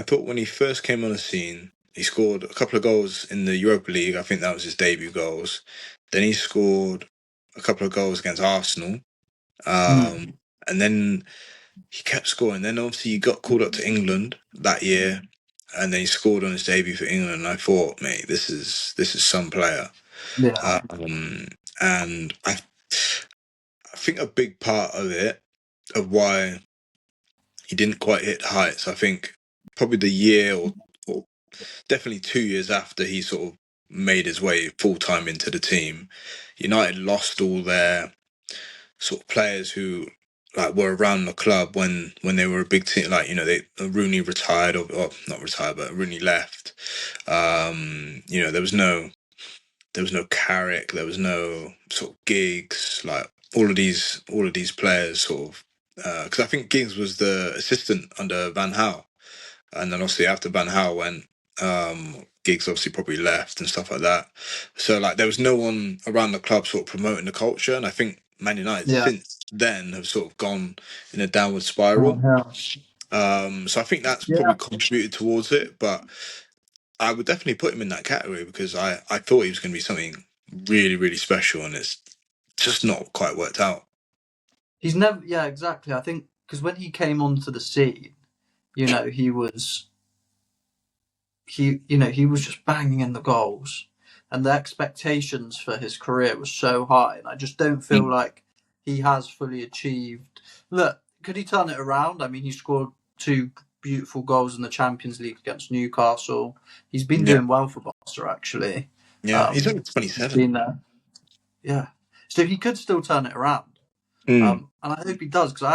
thought when he first came on the scene, he scored a couple of goals in the Europa League. I think that was his debut goals. Then he scored a couple of goals against Arsenal. Mm. And then he kept scoring. Then obviously he got called up to England that year, and then he scored on his debut for England. And I thought, mate, this is some player. Yeah, Um, and I think a big part of it, of why he didn't quite hit the heights, I think probably the year or definitely 2 years after he sort of made his way full time into the team, United lost all their sort of players who like were around the club when they were a big team. Like Rooney retired, or not retired, but Rooney left. There was no Carrick, there was no sort of Giggs, like all of these players sort of. Because I think Giggs was the assistant under Van Gaal, and then obviously after Van Gaal went, Giggs obviously probably left and stuff like that. So like there was no one around the club sort of promoting the culture, and I think Man United yeah. since then have sort of gone in a downward Oh, spiral. yeah. So I think that's Yeah. probably contributed towards it. But I would definitely put him in that category because I thought he was going to be something really, really special, and it's just not quite worked out. He's never. Yeah, exactly. I think because when he came onto the scene, you know, he was just banging in the goals, and the expectations for his career was so high, and I just don't feel Mm. like he has fully achieved. Look, could he turn it around? I mean, he scored two beautiful goals in the Champions League against Newcastle. He's been Yeah, doing well for Barca, actually. yeah. He's only He's 27. been there, yeah. So he could still turn it around. Mm. And I hope he does because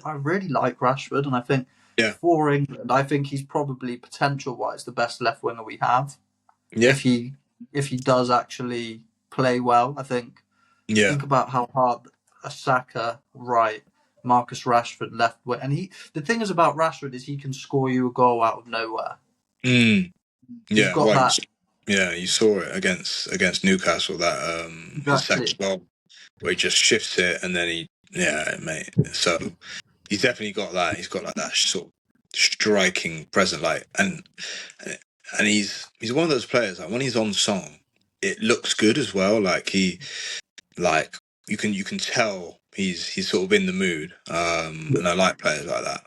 I really like Rashford, and I think Yeah, for England, I think he's probably potential wise the best left winger we have. yeah, If he does actually play well, I yeah. think about how hard a Saka right, Marcus Rashford left wing, and the thing is about Rashford is he can score you a goal out of nowhere. Mm. He's Yeah. got Well, that yeah. You saw it against Newcastle that his second exactly. goal where he just shifts it and then yeah, mate. So he's definitely got that. He's got like that sort of striking present, like and he's one of those players like when he's on song, it looks good as well. Like like you can tell he's sort of in the mood. And I like players like that.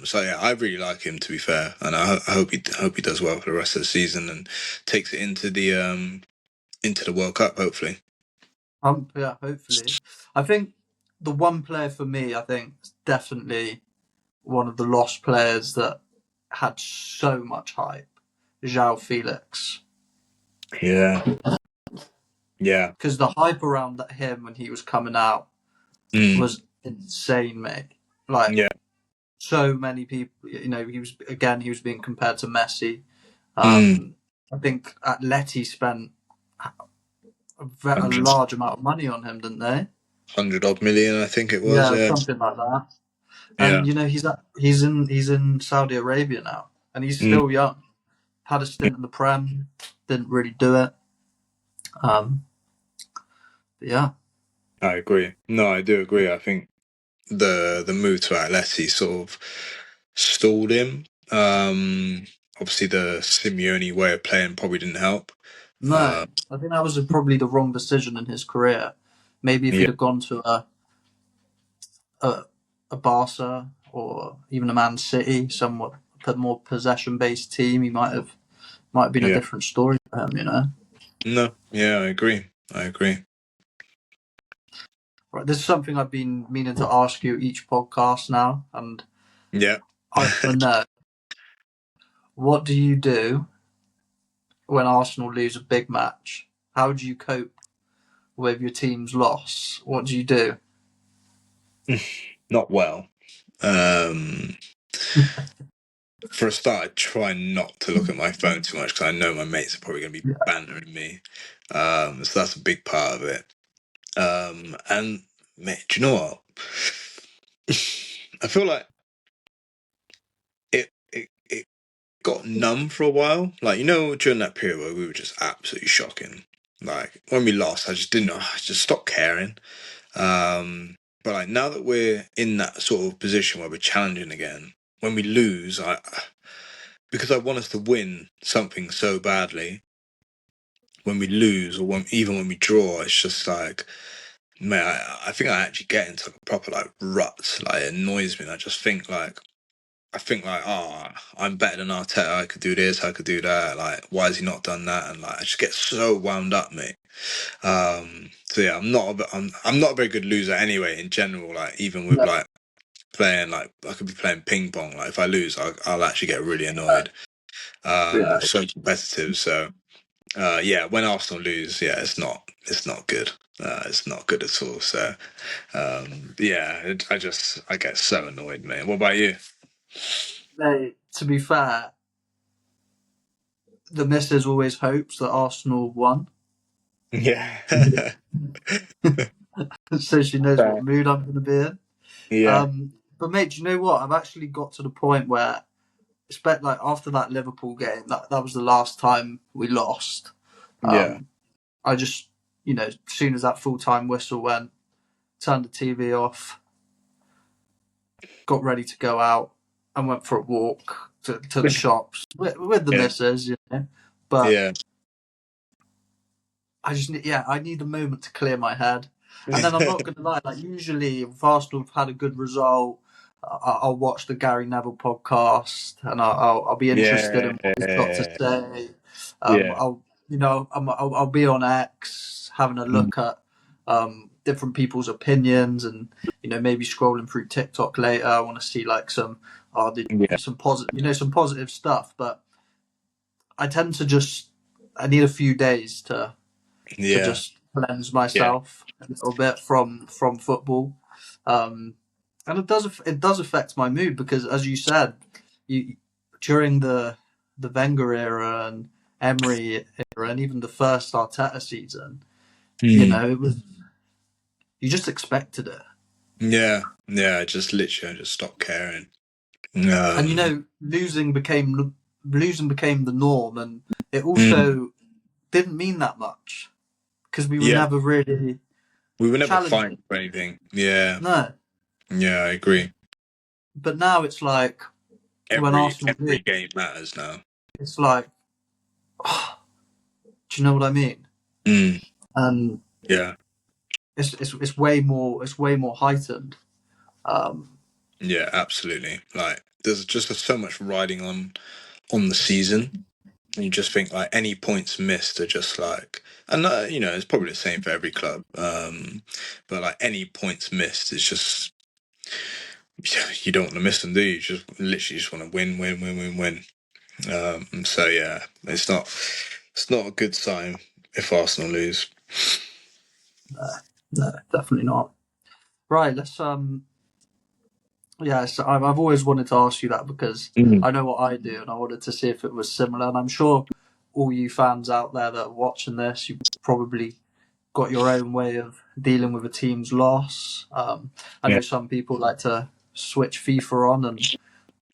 So yeah, I really like him to be fair, and I hope he does well for the rest of the season and takes it into the World Cup hopefully. Yeah, hopefully. I think the one player for me, I think, is definitely one of the lost players that had so much hype, João Felix. Yeah, yeah, Because the hype around him when he was coming out mm, was insane, mate. Like, yeah, so many people, he was being compared to Messi. mm, I think Atleti spent a 100, large amount of money on him, didn't they? 100 odd million I think it was. Yeah, Yeah, something like that. yeah, And he's in Saudi Arabia now, and he's mm, still young. Had a stint in the Prem, didn't really do it. Um, but yeah, I agree. No, I do agree. I think the move to Atleti sort of stalled him. Obviously the Simeone way of playing probably didn't help. no, Uh, I think that was probably the wrong decision in his career. Maybe if he'd yeah, have gone to a, a Barca or even a Man City, somewhat more possession based team, he might have been a yeah. different story for him. No, yeah, I agree. I agree. Right, this is something I've been meaning to ask you each podcast now, and Yeah. I want to know, what do you do when Arsenal lose a big match? How do you cope with your team's loss? What do you do? Not well. Um, for a start, I try not to look at my phone too much because I know my mates are probably going to be Yeah. bantering me. So that's a big part of it. And mate, do you know what? I feel like it got numb for a while. Like during that period where we were just absolutely shocking. Like when we lost, I just didn't know. I just stopped caring. But like now that we're in that sort of position where we're challenging again, when we lose, because I want us to win something so badly. When we lose, or even when we draw, it's just like, man, I think I actually get into like a proper like rut. Like it annoys me. And I think like, oh, I'm better than Arteta. I could do this. I could do that. Like, why has he not done that? And like, I just get so wound up, mate. So yeah, I'm not a very good loser anyway. In general, like even with Yeah. like playing, like I could be playing ping pong. Like if I lose, I'll actually get really annoyed. Yeah. So competitive. So yeah, when Arsenal lose, yeah, it's not good. It's not good at all. So yeah, I get so annoyed, mate. What about you? Mate, to be fair, the missus always hopes that Arsenal won, Yeah. so she knows what Fair. mood I'm going to be in. Yeah. But mate, do you know what? I've actually got to the point where, like after that Liverpool game, that was the last time we lost. Yeah. I just, as soon as that full time whistle went, turned the TV off, got ready to go out. and went for a walk to the shops with the Yeah. missus, you know. But Yeah. I need a moment to clear my head. And then I'm not going to lie, like usually if Arsenal have had a good result, I'll watch the Gary Neville podcast and I'll be interested in what he's got to Yeah. say. Yeah. I'll be on X having a Mm. look at different people's opinions and maybe scrolling through TikTok later. I want to see like Yeah. some positive some positive stuff, but I tend to I need a few days to Yeah. just cleanse Yeah. myself a little bit from football, um, and it does affect my mood because, as you said, you during the Wenger era and Emery era and even the first Arteta season, Mm. it was you just expected it, Yeah. Yeah. I just stopped caring. and losing became the norm, and it Mm. also didn't mean that much because we were Yeah. never really We were never fighting challenging. for anything. Yeah. No, Yeah. I agree. but now it's like when Arsenal lose, Every game matters now. it's like, oh, do you know what I mean? Mm. And Yeah. it's way more heightened. Um, Yeah. Absolutely. Like there's just so much riding on the season. And you just think like any points missed are just like, and it's probably the same for every club. But like any points missed is just you don't want to miss them, do you? You just literally just want to win, win, win, win, win. So yeah, it's not a good sign if Arsenal lose. no, definitely not. Right, let's yeah. So I've always wanted to ask you that because Mm. I know what I do, and I wanted to see if it was similar. And I'm sure all you fans out there that are watching this, you probably got your own way of dealing with a team's loss. I Yeah. know some people like to switch FIFA on and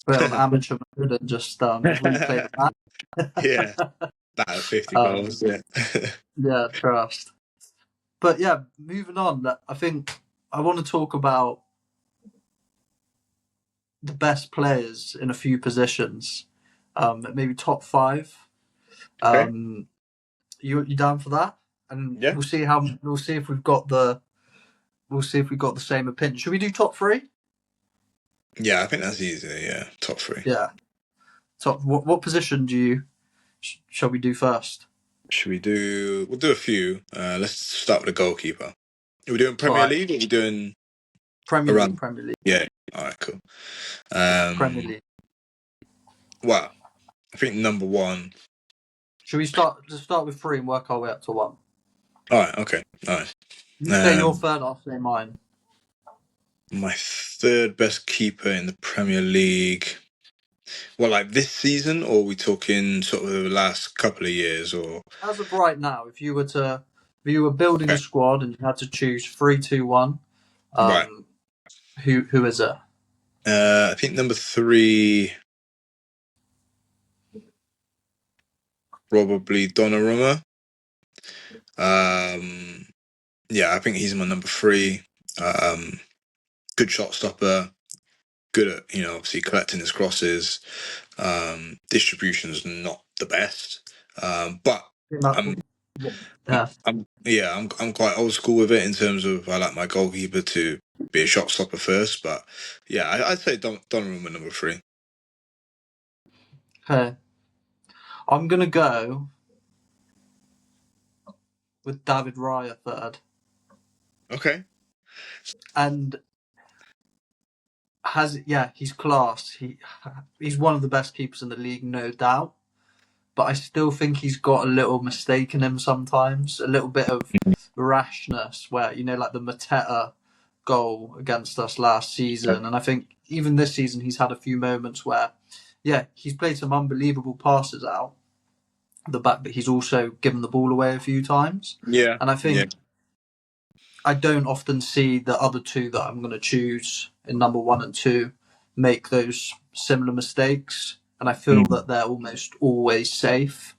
put it on amateur mode and just replay the Yeah, match. that at 50 um, goals. Yeah. yeah, trust. But yeah, moving on. I think I want to talk about the best players in a few positions. Maybe top five. Okay. Um, you down for that? And Yeah. we'll see if we've got the same opinion. Should we do top three? Yeah, I think that's easier. Yeah, top three. Yeah. Top. What position shall we do first? Should we do? We'll do a few. Let's start with the goalkeeper. Are we doing All Premier right. League? Or are we doing Premier League. around? Premier League. Yeah. All right. Cool. Premier Um. League. Well, I think number one. Should we just start with three and work our way up to one? All right. Okay. All right. You say your third, I'll say mine. My third best keeper in the Premier League. Well, like this season, or are we talking sort of the last couple of years, or As of right now, if you were building a okay. squad and you had to choose three, two, one, Right. um, who is it? I think number three, probably Donnarumma. Um, yeah, I think he's my number three. Um, good shot stopper, good at obviously collecting his crosses. Distribution's not the best, but I'm Yeah. I'm quite old school with it in terms of I like my goalkeeper to be a shot stopper first. But yeah, I'd say Donnarumma number three. Okay. I'm gonna go with David Raya third, Okay. and he's class. He's one of the best keepers in the league, no doubt. But I still think he's got a little mistake in him sometimes, a little bit of rashness where, like the Mateta goal against us last season. And I think even this season, he's had a few moments where, he's played some unbelievable passes out the back, but he's also given the ball away a few times. Yeah. And I Yeah. think I don't often see the other two that I'm going to choose in number one and two make those similar mistakes. And I feel Mm. that they're almost always safe.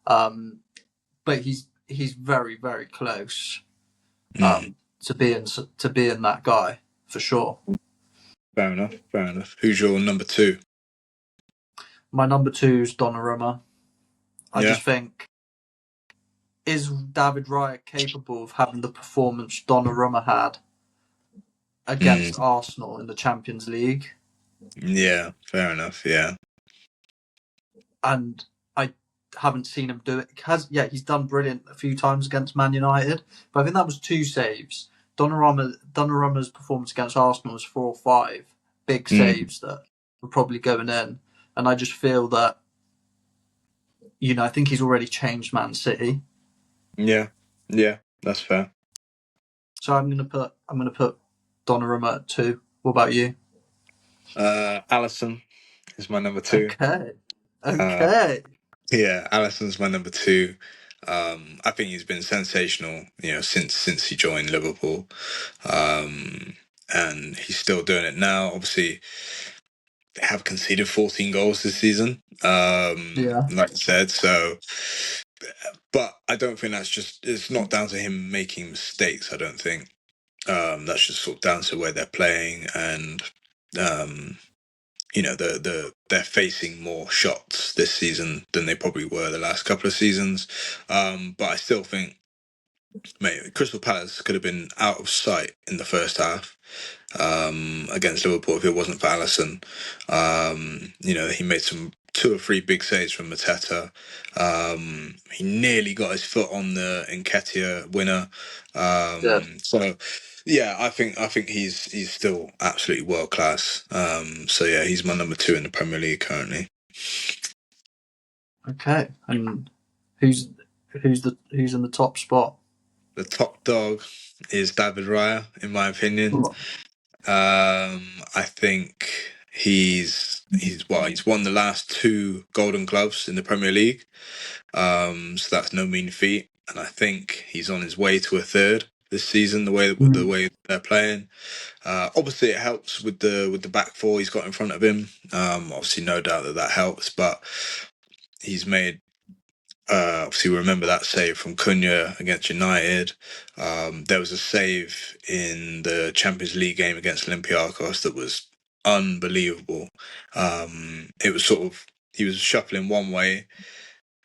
But he's very very close Mm. to being that guy for sure. Fair enough. Fair enough. Who's your number two? My number two is Donnarumma. I Yeah. just think, is David Raya capable of having the performance Donnarumma had Mm. against Arsenal in the Champions League? Yeah. Fair enough. Yeah. And I haven't seen him do it. He's done brilliant a few times against Man United, but I think that was two saves. Donnarumma's performance against Arsenal was 4 or 5 big Mm. saves that were probably going in, and I just feel that I think he's already changed Man City. Yeah. Yeah. That's fair. So I'm gonna put Donnarumma at 2. What about you? Allison is my number two. Okay, Uh, okay, yeah, Allison's my number two. I think he's been sensational, since he joined Liverpool, and he's still doing it now. Obviously, they have conceded 14 goals this season, yeah, like I said. So, but I don't think it's not down to him making mistakes. I don't think that's just sort of down to where they're playing and. Um, they're facing more shots this season than they probably were the last couple of seasons. But I still think, mate, Crystal Palace could have been out of sight in the first half against Liverpool if it wasn't for Alisson. He made some 2 or 3 big saves from Mateta. He nearly got his foot on the Nketiah winner. good. So yeah, I think he's still absolutely world class. So yeah, he's my number two in the Premier League currently. Okay, and who's who's in the top spot? The top dog is David Raya, in my opinion. I think he's won the last 2 Golden Gloves in the Premier League. So that's no mean feat, and I think he's on his way to a third this season. The way they're playing, obviously it helps with the back four he's got in front of him. Obviously, no doubt that helps, but he's made. Obviously, we remember that save from Cunha against United. There was a save in the Champions League game against Olympiacos that was unbelievable. It was sort of he was shuffling one way,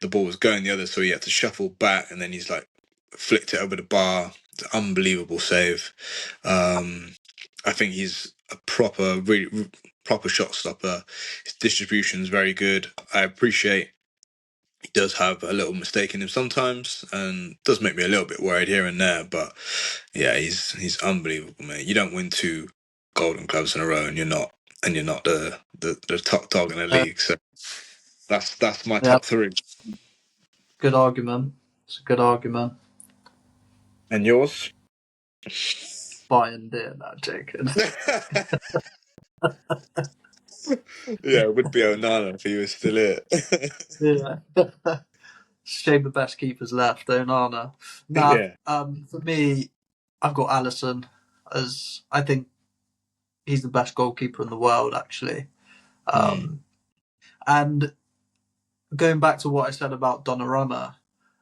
the ball was going the other, so he had to shuffle back, and then he's like flicked it over the bar. It's an unbelievable save. I think he's a really proper shot stopper. His distribution is very good. I appreciate he does have a little mistake in him sometimes, and does make me a little bit worried here and there. But yeah, he's unbelievable, mate. You don't win 2 Golden Gloves in a row, and you're not the top dog in the league. So that's my Yeah, top three. good argument. It's a good argument. And yours? Bayern did that, Jacob. Yeah, it would be Onana if he was still here. Yeah. Shame the best keepers left, Onana. Nah, Yeah. for me, I've got Alisson as I think he's the best goalkeeper in the world, actually. Mm. And going back to what I said about Donnarumma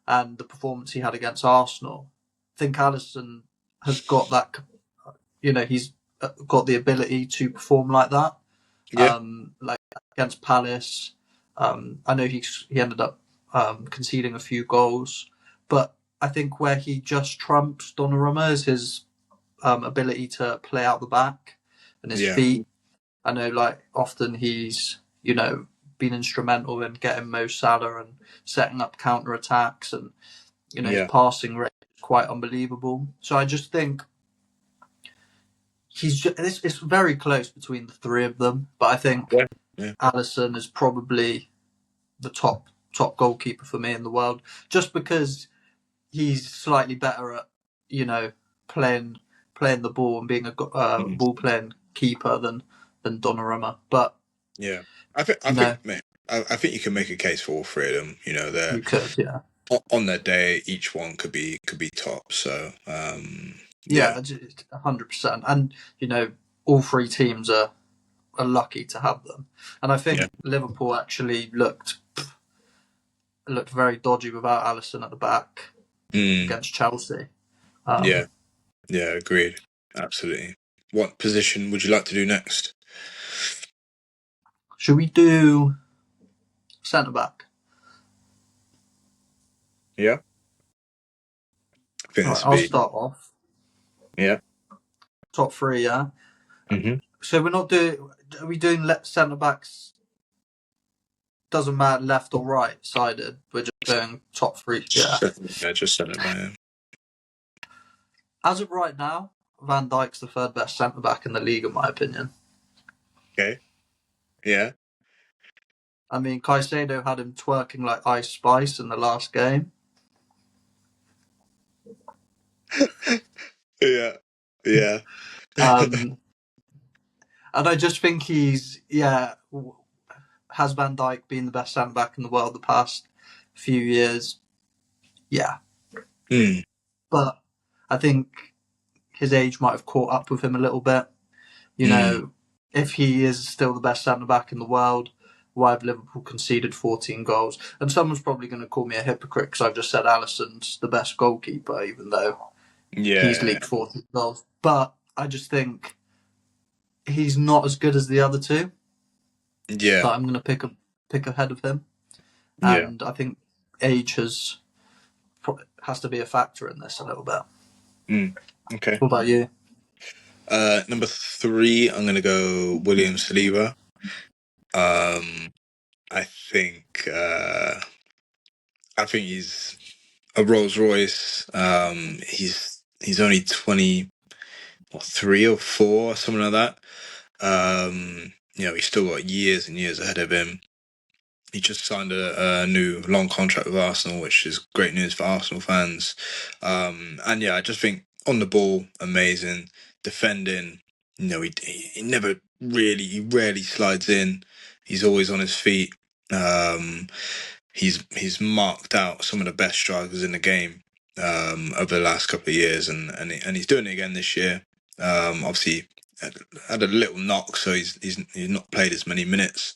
and the performance he had against Arsenal, I think Alisson has got that. He's got the ability to perform like that. Yeah. Like against Palace, I know he ended up conceding a few goals, but I think where he just trumps Donnarumma is his ability to play out the back and his Yeah. feet. I know, like often he's been instrumental in getting Mo Salah and setting up counter attacks, and his Yeah. passing rate is quite unbelievable. So I just think it's very close between the three of them, but I think Yeah. Yeah. Alisson is probably the top goalkeeper for me in the world, just because he's slightly better at playing playing the ball and being a Mm. ball playing keeper than Donnarumma. But Yeah. I think I you know, think mate, I think you can make a case for all three of them. They're you could, yeah, on their day, each one could be top. So yeah. yeah, 100%. And all three teams are lucky to have them. And I Yeah. think Liverpool actually looked very dodgy without Alisson at the back Mm. against Chelsea. Yeah. Um, Yeah. Agreed. Absolutely. What position would you like to do next? Should we do centre back? Yeah, I think All this right, would I'll be. start off. Yeah. Top three, yeah. Mm-hmm. So we're not doing. Are we doing centre backs? Doesn't matter left or right sided. We're just going top three. Yeah. Yeah, just send it by him. As of right now, Van Dijk's the third best centre back in the league, in my opinion. Okay. Yeah. I mean, Caicedo had him twerking like Ice Spice in the last game. Yeah. Yeah. And I just think has Van Dijk been the best centre back in the world the past few years? Yeah. Mm. But I think his age might have caught up with him a little bit. You Mm. know, if he is still the best centre back in the world, why have Liverpool conceded 14 goals? And someone's probably going to call me a hypocrite because I've just said Alisson's the best goalkeeper, even though he's Yeah. leaked 14 goals. But I just think he's not as good as the other two Yeah. that I'm going to pick ahead of him. Yeah. And I think age has to be a factor in this a little bit. Mm. Okay. What about you? Number 3, I'm gonna go William Saliba. I think he's a Rolls Royce. He's only 23 or 4, something like that. He's still got years and years ahead of him. He just signed a new long contract with Arsenal, which is great news for Arsenal fans. And yeah, I just think on the ball, amazing. Defending, he never really, he rarely slides in. He's always on his feet. Um, he's marked out some of the best strikers in the game over the last couple of years, and he's doing it again this year. Obviously, had a little knock, so he's not played as many minutes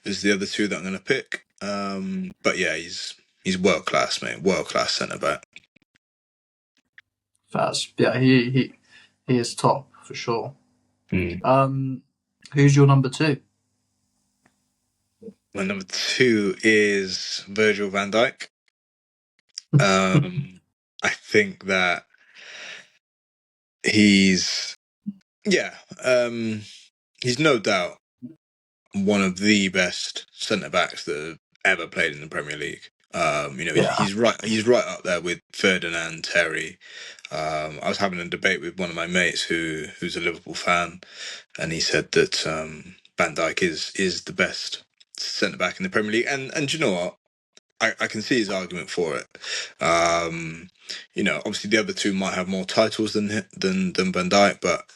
as the other two that I'm going to pick. But yeah, he's world class, mate. World class centre back. Yeah, he is top for sure. Mm. Who's your number two? My number 2 is Virgil van Dijk. I think that he's yeah, he's no doubt one of the best centre backs that have ever played in the Premier League. Yeah, He's right up there with Ferdinand, Terry. I was having a debate with one of my mates who's a Liverpool fan, and he said that Van Dijk is the best centre back in the Premier League. And do you know what? I can see his argument for it. Obviously the other two might have more titles than Van Dijk, but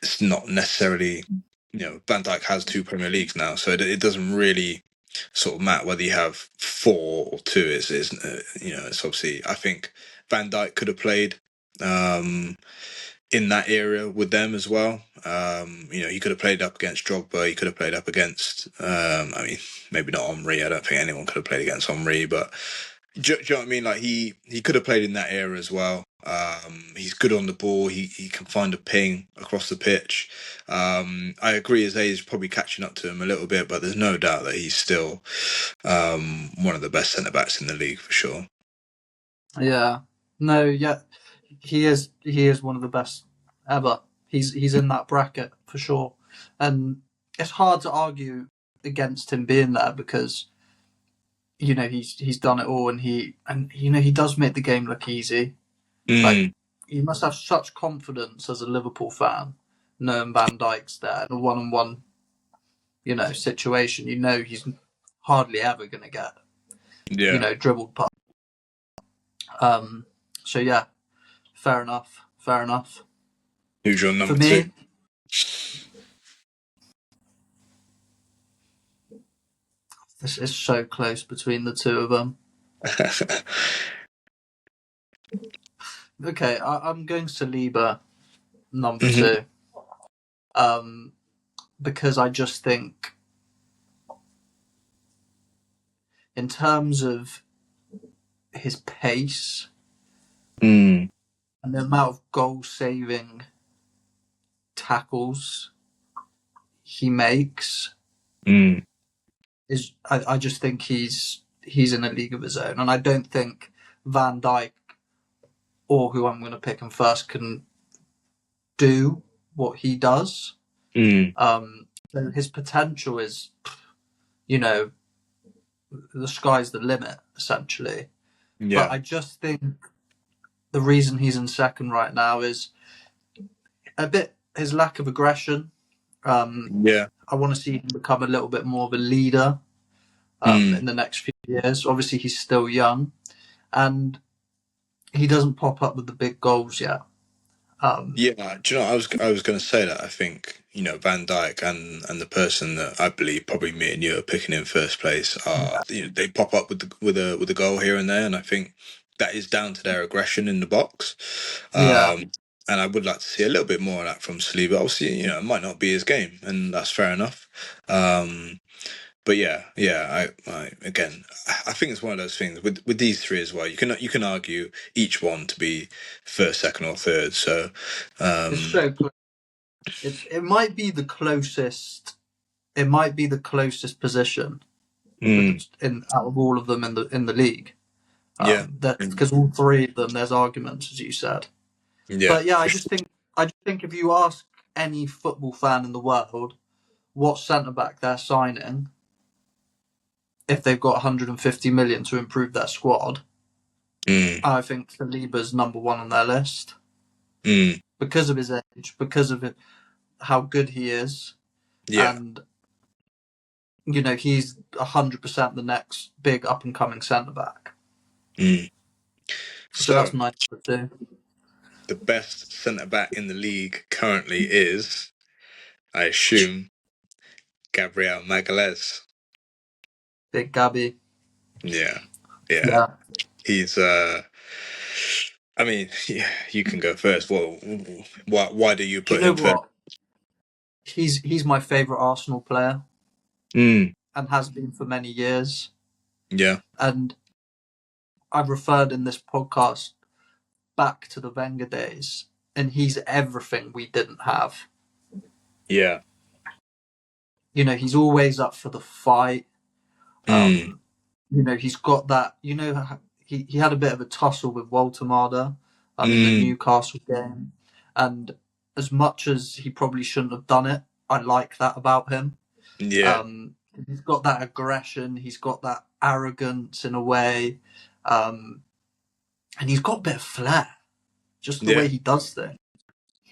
it's not necessarily. Van Dijk has 2 Premier Leagues now, so it doesn't really sort of matter whether you have 4 or 2. It's obviously, I think Van Dijk could have played in that area with them as well. He could have played up against Drogba. He could have played up against. Maybe not Henry. I don't think anyone could have played against Henry, but do you know what I mean? Like he could have played in that era as well. He's good on the ball. He can find a ping across the pitch. I agree his age is probably catching up to him a little bit, but there's no doubt that he's still one of the best centre backs in the league for sure. yeah. No, yeah, he is. He is one of the best ever. He's in that bracket for sure, and it's hard to argue against him being there because he's done it all, and he does make the game look easy. Like Mm, you must have such confidence as a Liverpool fan, knowing Van Dijk's there in a one-on-one, situation. He's hardly ever going to get, yeah. dribbled past. So yeah, fair enough. Fair enough. Who's your For number 2? me, this is so close between the two of them. Okay, I'm going Saliba number Hmm. 2. Because I just think, in terms of his pace Mm, and the amount of goal-saving tackles he makes Mm. is I just think he's in a league of his own, and I don't think Van Dijk or who I'm going to pick in first can do what he does. Mm. So his potential is, you know, the sky's the limit essentially. But Yeah. I just think the reason he's in second right now is a bit his lack of aggression. Yeah. I want to see him become a little bit more of a leader Mm. in the next few years. Obviously, he's still young, and he doesn't pop up with the big goals yet. Yeah, do you know? I was going to say that I think Van Dijk and the person that I believe probably me and you are picking in first place are they pop up with a goal here and there, and I think that is down to their aggression in the box. Yeah, And I would like to see a little bit more of that from Saliba. Obviously, it might not be his game, and that's fair enough. But yeah, I again, I think it's one of those things with these three as well. You can argue each one to be first, second, or third. So, it's um, so close. It might be the closest. It might be the closest position with mm, in out of all of them in the league. yeah, That because all three of them, there's arguments, as you said. yeah, But yeah, for sure. I just think if you ask any football fan in the world what centre back they're signing, if they've got 150 million to improve their squad, Mm, I think Saliba's number one on their list mm, because of his age, because of it, how good he is, yeah, and he's 100% the next big up and coming centre back. mm. So So that's my number two. the best centre back in the league currently is, I assume, Gabriel Magalhaes. Big Gabby. Yeah, yeah. Yeah. He's I mean, yeah, you can go first. Well, why do you Do you put know him first? what? He's my favourite Arsenal player Mm, and has been for many years. yeah, And I've referred in this podcast back to the Wenger days, and he's everything we didn't have. yeah, He's always up for the fight. mm, Um, he's got that. He had a bit of a tussle with Walter Marder in the mm, Newcastle game, and as much as he probably shouldn't have done it, I like that about him. yeah, Um, he's got that aggression. He's got that arrogance in a way, and he's got a bit of flair, just the way yeah, he does things.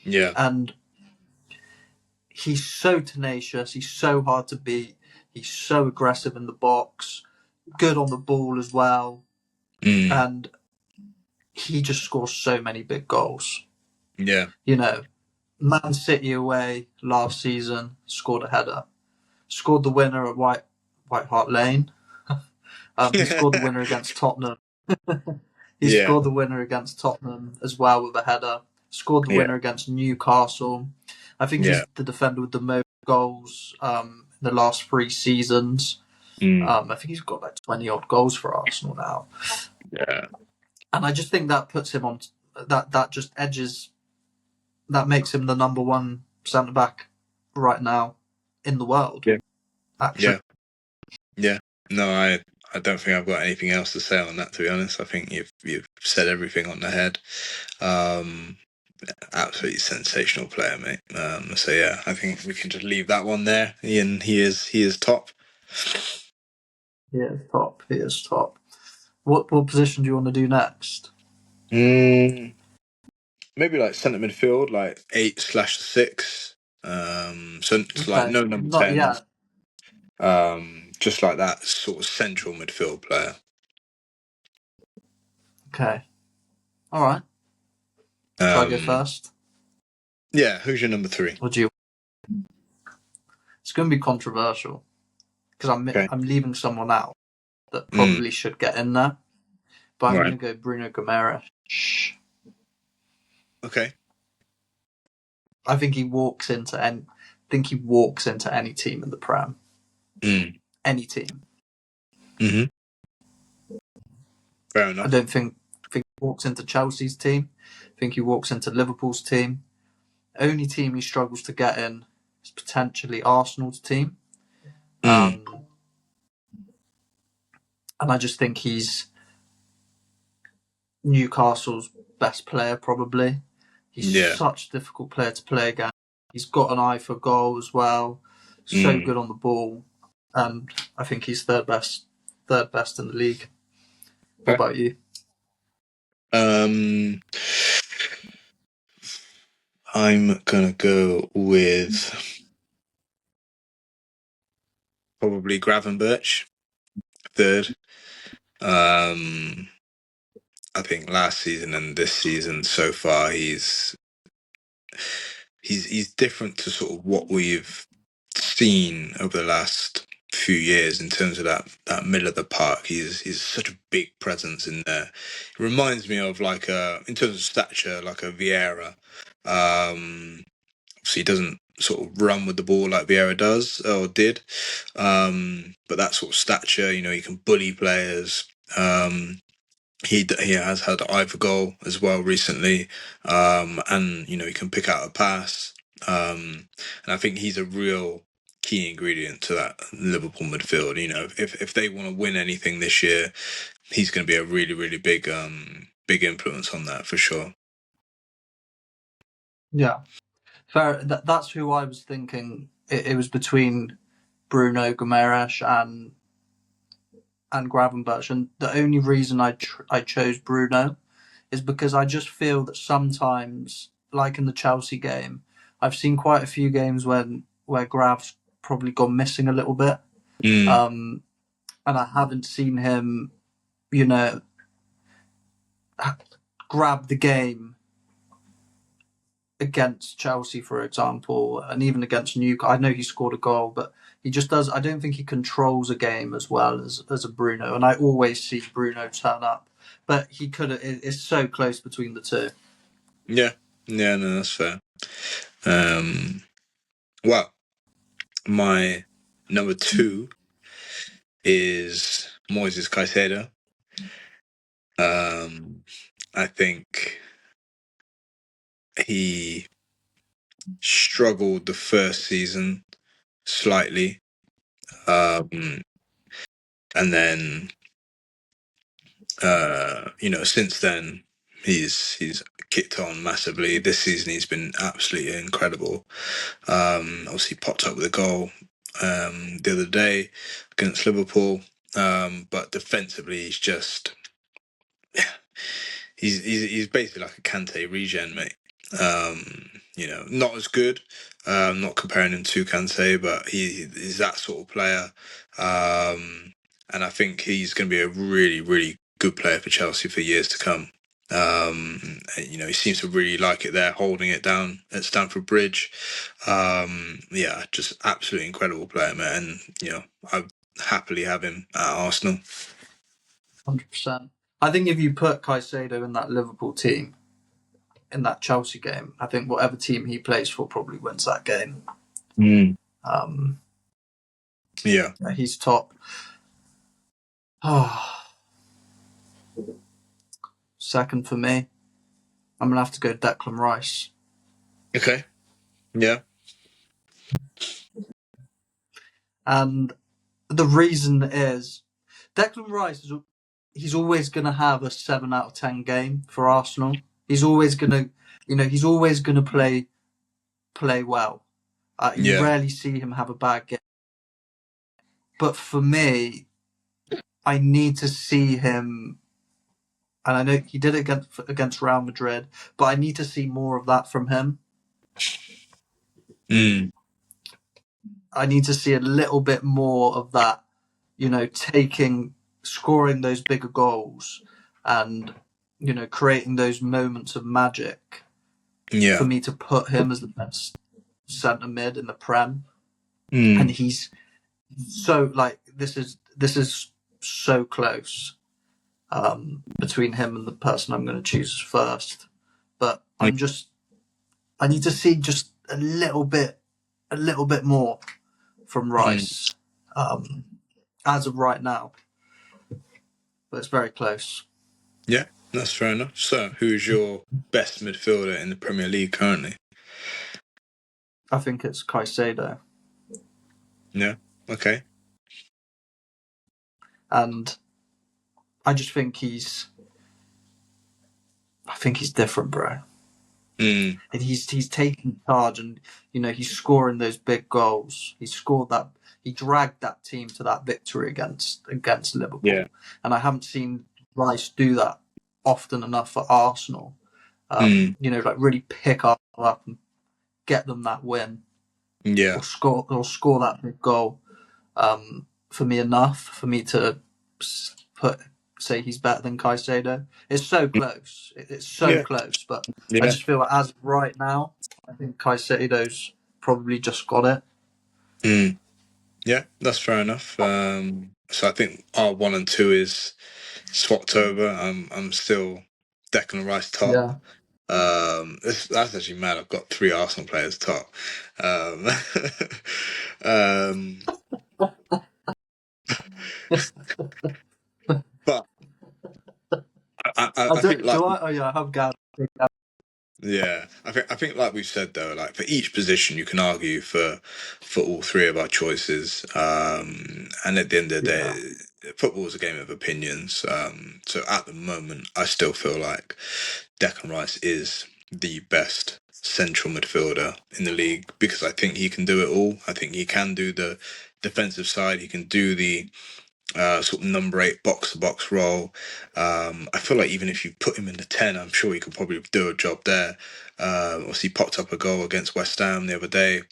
yeah, And he's so tenacious. He's so hard to beat. He's so aggressive in the box, good on the ball as well, mm, and he just scores so many big goals. yeah, Man City away last season scored a header, scored the winner at White Hart Lane. He scored the winner against Tottenham. He yeah, scored the winner against Tottenham as well with a header. Scored the yeah, winner against Newcastle. I think yeah, he's the defender with the most goals in the last 3 seasons. mm, I think he's got like 20 odd goals for Arsenal now, yeah, and I just think that puts him on that just edges that makes him the number one centre back right now in the world. yeah, Actually, yeah, yeah. No, I don't think I've got anything else to say on that. To be honest, I think you've said everything on the head. Um, Absolutely sensational player, mate. So yeah, I think we can just leave that one there. Ian, he is top. he is top. He is top. What position do you want to do next? Mm, maybe like centre midfield, like 8/6. So it's like Okay, no number not 10s. yet. Just like that sort of central midfield player. Okay, all right. Shall I go Um, first? yeah, who's your number 3? Or do you? It's going to be controversial because Okay. I'm leaving someone out that Mm, probably should get in there, but I'm going right. to go Bruno Gomes. Okay. I think he walks into any. I think he walks into any team in the Prem. Mm, Any team. hmm. Fair I enough. don't think he walks into Chelsea's team. I think he walks into Liverpool's team. Only team he struggles to get in is is potentially Arsenal's team. Mm. And I just think he's Newcastle's best player, probably. He's Yeah. such a difficult player to play against. He's got an eye for goal as well. So Mm. good on the ball. And I think he's third best in the league. What Okay. about you? I'm gonna go with probably Gravenberch third. I think last season and this season so far, he's different to sort of what we've seen over the last few years in terms of that middle of the park. He's such a big presence in there. It reminds me of like in terms of stature, like a Vieira. So he doesn't sort of run with the ball like Vieira does or did. But that sort of stature, he can bully players. He has had eye for goal as well recently, and he can pick out a pass, and I think he's a real key ingredient to that Liverpool midfield. If they want to win anything this year, he's going to be a really really big influence on that for sure. Yeah, fair. That's who I was thinking. It was between Bruno Guimaraes and Gravenberch, and the only reason I chose Bruno is because I just feel that sometimes, like in the Chelsea game, I've seen quite a few games where Grav's probably gone missing a little bit, Mm, and I haven't seen him, you know, grab the game against Chelsea, for example, and even against Newcastle. I know he scored a goal, but he just does. I don't think he controls a game as well as a Bruno, and I always see Bruno turn up, but he could. It's so close between the two. yeah, yeah, no, that's fair. Well, my number two is Moises Caicedo. I think he struggled the first season slightly, and then since then he's kicked on massively. This season he's been absolutely incredible. Obviously popped up with a goal the other day against Liverpool, but defensively he's just he's basically like a Kante regen, mate. Not as good. Not comparing him to Kante, but he's that sort of player. And I think he's going to be a really, really good player for Chelsea for years to come. He seems to really like it there, holding it down at Stamford Bridge. Yeah, just absolutely incredible player, man. And I happily have him at Arsenal. 100%. I think if you put Caicedo in that Liverpool team, in that Chelsea game, I think whatever team he plays for probably wins that game. Mm. Um, Yeah. he's top. Second for me, I'm going to have to go Declan Rice. Okay. Yeah. And the reason is Declan Rice, he's always going to have a 7 out of 10 game for Arsenal. He's always going to, he's always going to play well. You Yeah. rarely see him have a bad game. But for me, I need to see him, and I know he did it against Real Madrid, but I need to see more of that from him. Mm. I need to see a little bit more of that, scoring those bigger goals and, creating those moments of magic for Yeah. me to put him as the best centre mid in the Prem. And Mm. he's so this is so close between him and the person I'm going to choose first. But I need to see just a little bit more from Mm. Rice as of right now. But it's very close. Yeah, that's fair enough. So, who's your best midfielder in the Premier League currently? I think it's Caicedo. Yeah. Okay. And I just think I think he's different, bro. Mm. And he's taking charge, and he's scoring those big goals. He scored that. He dragged that team to that victory against Yeah. Liverpool, and I haven't seen Rice do that often enough for Arsenal. Mm. Like really pick up and get them that win, Yeah. or score that big goal. For me, enough for me to say he's better than Caicedo. It's so close. It's so Yeah. close, but I Yeah. just feel like as of right now, I think Caicedo's probably just got it. Mm. Yeah, that's fair enough. So I think our 1 and 2 is swapped over. I'm still Declan Rice top. Yeah. That's actually mad. I've got 3 Arsenal players top. Um, um, but I I think don't. like Do I? Oh yeah, I have Gab. yeah, I think like we said though, like for each position you can argue for all 3 of our choices. And at the end of the Yeah. day, football is a game of opinions. So at the moment, I still feel like Declan Rice is the best central midfielder in the league because I think he can do it all. I think he can do the defensive side. He can do the sort of number 8 box to box role. I feel like even if you put him in the 10, I'm sure he could probably do a job there. Obviously, he popped up a goal against West Ham the other day.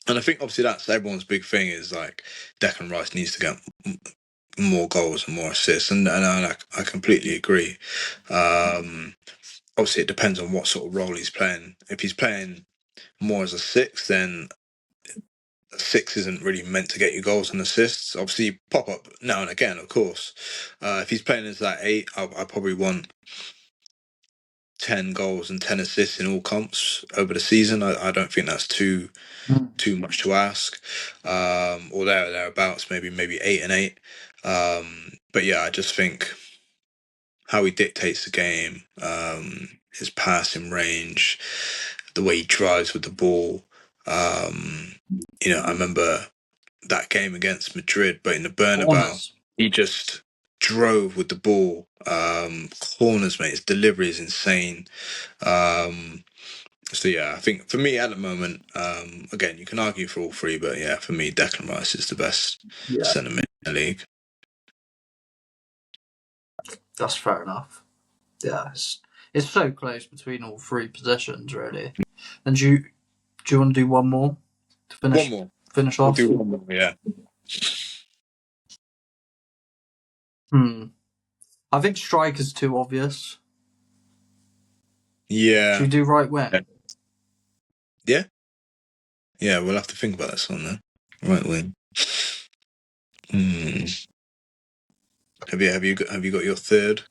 And I think obviously that's everyone's big thing is like Declan Rice needs to get more goals and more assists, and I completely agree. Obviously, it depends on what sort of role he's playing. If he's playing more as a 6, then 6 isn't really meant to get you goals and assists. Obviously, pop up now and again, of course. If he's playing as that 8, I probably want 10 goals and 10 assists in all comps over the season. I don't think that's too much to ask. Or thereabouts, maybe 8 and 8. But yeah, I just think how he dictates the game, his passing range, the way he drives with the ball. I remember that game against Madrid, but in the Bernabeu, Corners. he just drove with the ball. Corners, mate, his delivery is insane. So yeah, I think for me at the moment, again, you can argue for all 3, but yeah, for me, Declan Rice is the best Yeah, centre mid in the league. that's fair enough. Yeah, it's so close between all 3 positions, really. And do you want to do one more to One finish more. finish We'll off? do one more. Yeah. Hmm. I think striker's too obvious. Should Yeah. we do right wing? Yeah. Yeah. We'll have to think about this one then. Right wing. Hmm. Have you got your third?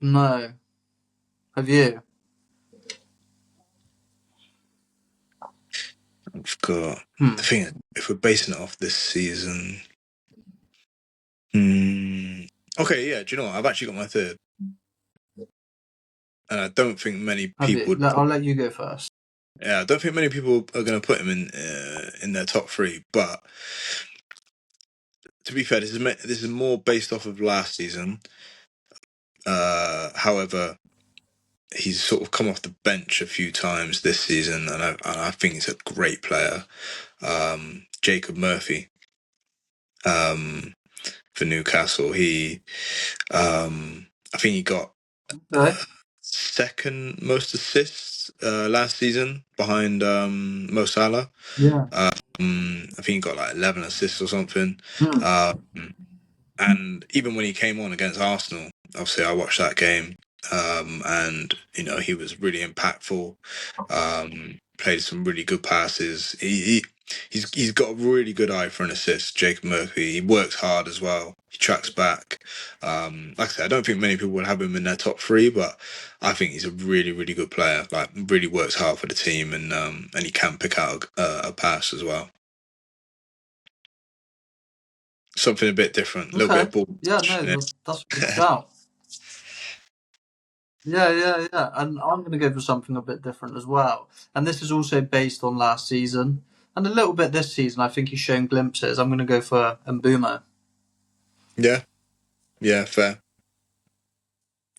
No. Have you? I've got Hmm. the thing. If we're basing it off this season, hmm. Okay. Yeah. Do you know what? I've actually got my third, and I don't think many Have people you? would put. I'll let you go first. Yeah, I don't think many people are going to put him in their top 3. But to be fair, this is more based off of last season. However, he's sort of come off the bench a few times this season, and I think he's a great player. Jacob Murphy for Newcastle. I think he got Okay. second most assists last season behind Mo Salah. Yeah. I think he got like 11 assists or something. Hmm. Um, And even when he came on against Arsenal, obviously I watched that game, and he was really impactful. Played some really good passes. He's got a really good eye for an assist. Jacob Murphy. He works hard as well. He tracks back. Like I said, I don't think many people would have him in their top 3, but I think he's a really really good player. Like really works hard for the team, and he can pick out a pass as well. Something a bit different, a little bit Okay. of ball Yeah. touch. No, Yeah. that's a good shout. Yeah. And I'm going to go for something a bit different as well. And this is also based on last season and a little bit this season. I think he's shown glimpses. I'm going to go for Mbumo. Yeah, yeah, fair.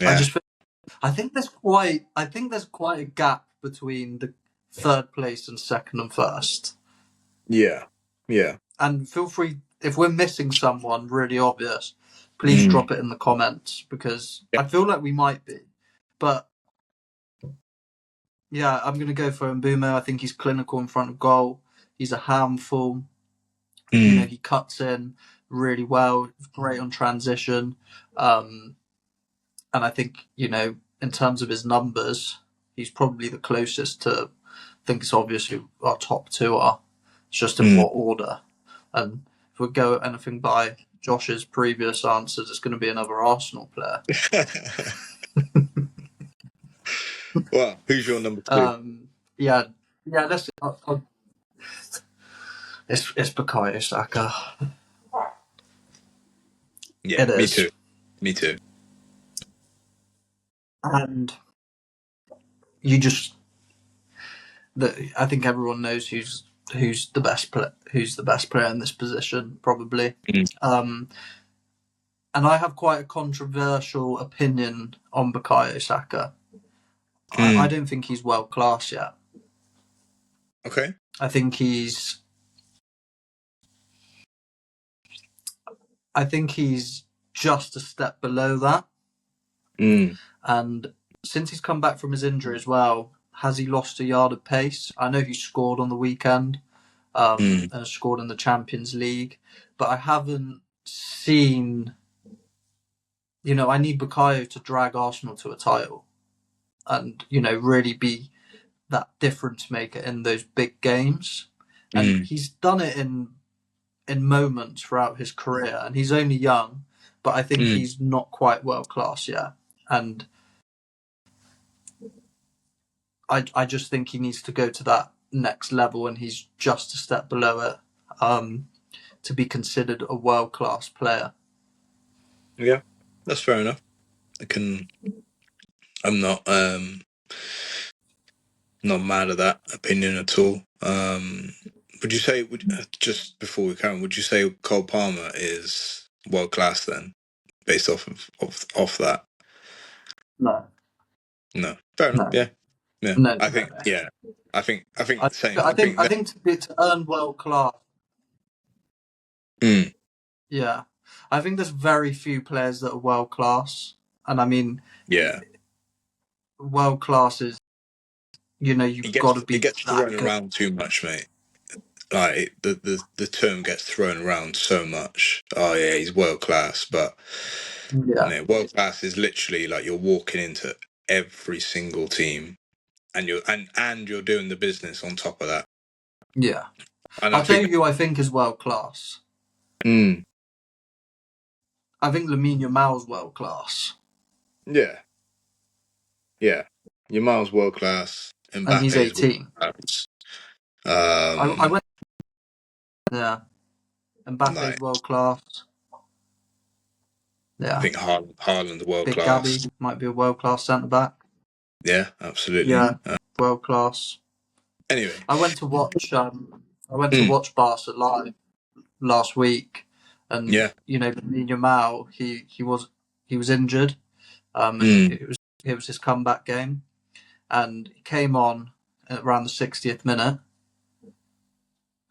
I Yeah, just I think there's quite a gap between the third place and second and first. yeah, yeah. And feel free if we're missing someone really obvious, please Mm. drop it in the comments because Yeah. I feel like we might be. But yeah, I'm gonna go for Mbumo. I think he's clinical in front of goal. He's a handful. You know, Mm. he cuts in really well, great on transition. Um, and I think, you know, in terms of his numbers, he's probably the closest to, I think it's obvious who our top two are. It's just in Mm. what order. And if we go anything by Josh's previous answers, it's going to be another Arsenal player. Well, who's your number two? Um, yeah, yeah. It's Bukayo Saka. Yeah, It me is, too. Me too. and you just. I think everyone knows who's the best player in this position, probably. Mm. Um, and I have quite a controversial opinion on Bukayo Saka. I Mm. don't think he's world class yet. Okay. I think he's just a step below that. Mm. And since he's come back from his injury as well, has he lost a yard of pace? I know he scored on the weekend Mm. and scored in the Champions League, but I haven't seen. You know, I need Bukayo to drag Arsenal to a title and, you know, really be that difference maker in those big games. And Mm. he's done it in moments throughout his career, and he's only young, but I think Mm. he's not quite world class yet. And I just think he needs to go to that next level, and he's just a step below it to be considered a world class player. Yeah, that's fair enough. I can. I'm not mad at that opinion at all. Would you say just before we carry on, would you say Cole Palmer is world class then, based off that? No, No, fair enough. no, Yeah, yeah. no, I no, think no. yeah. I think I, the same. I I think think I that. think to earn world class, Mm. yeah, I think there's very few players that are world class, and I mean, Yeah, world class is, you know, it you've got to gets be thrown that good. around too much, mate. Like the term gets thrown around so much. Oh yeah, he's world class, but Yeah, no, world class is literally like you're walking into every single team, and you're doing the business on top of that. yeah. And I I'll tell think, you who I think is world class. mm, I think Lamine Yamal's world class, yeah, yeah, your Miles world class, and he's Mbappe's world 18. class. I Um, went, yeah, Mbappe's like world class. I Yeah, think Haaland world Big Gabby class. might be a world class centre back. Yeah, absolutely. Yeah, world class. Anyway, I went to watch. I went to mm, watch Barca live last week, and yeah, you know, Lamine Yamal, he was injured. And mm. it was his comeback game, and he came on at around the 60th minute.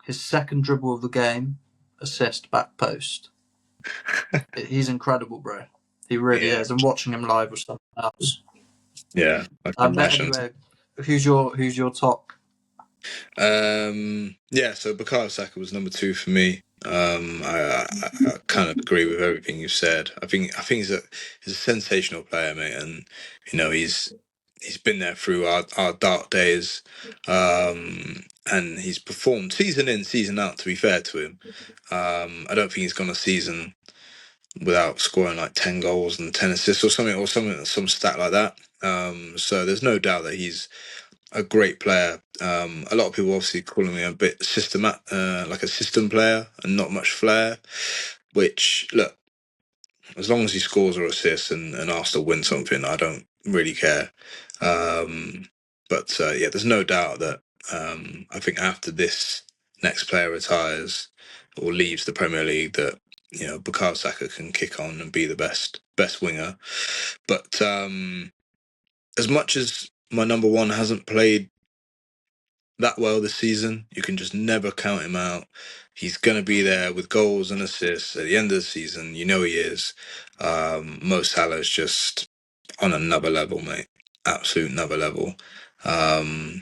His second dribble of the game, assist back post. He's incredible, bro. He really Yeah, is. And watching him live was something else. yeah, I can But imagine. anyway, who's your top? Yeah, so Bukayo Saka was number two for me. I kind of agree with everything you said. I think he's a sensational player, mate, and you know he's been there through our dark days, and he's performed season in, season out. To be fair to him, I don't think he's gone a season without scoring like 10 goals and 10 assists or some stat like that. So there's no doubt that he's a great player. A lot of people obviously calling me a bit like a system player and not much flair. Which look, as long as he scores or assists and Arsenal win something, I don't really care. But yeah, there's no doubt that I think after this next player retires or leaves the Premier League, that Bukayo Saka can kick on and be the best winger. But as much as my number one hasn't played that well this season, you can just never count him out. He's going to be there with goals and assists at the end of the season. You know he is. Mo Salah is just on another level, mate. Absolute another level. And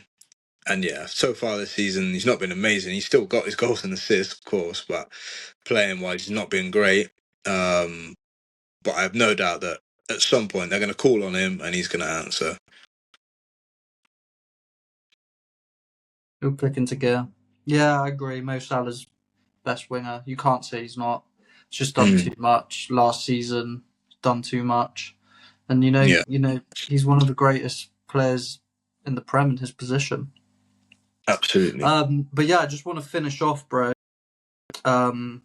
yeah, so far this season, he's not been amazing. He's still got his goals and assists, of course, but playing wise, he's not been great. But I have no doubt that at some point they're going to call on him and he's going to answer. He'll click into gear. Yeah, I agree. Mo Salah's best winger. You can't say he's not. He's just done too much last season. Done too much, and Yeah, he's one of the greatest players in the Prem in his position. absolutely. But yeah, I just want to finish off, bro. Another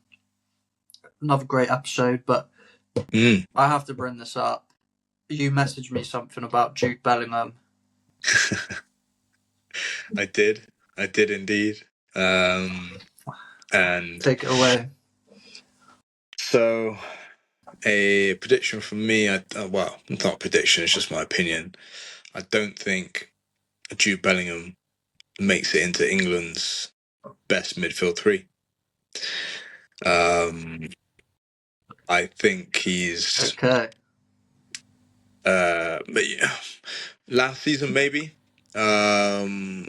great episode, but I have to bring this up. You messaged me something about Jude Bellingham. I did indeed. And Take it away. So, a prediction from me. Well, it's not a prediction. It's just my opinion. I don't think Jude Bellingham makes it into England's best midfield three. I think he's okay. But yeah, last season maybe. But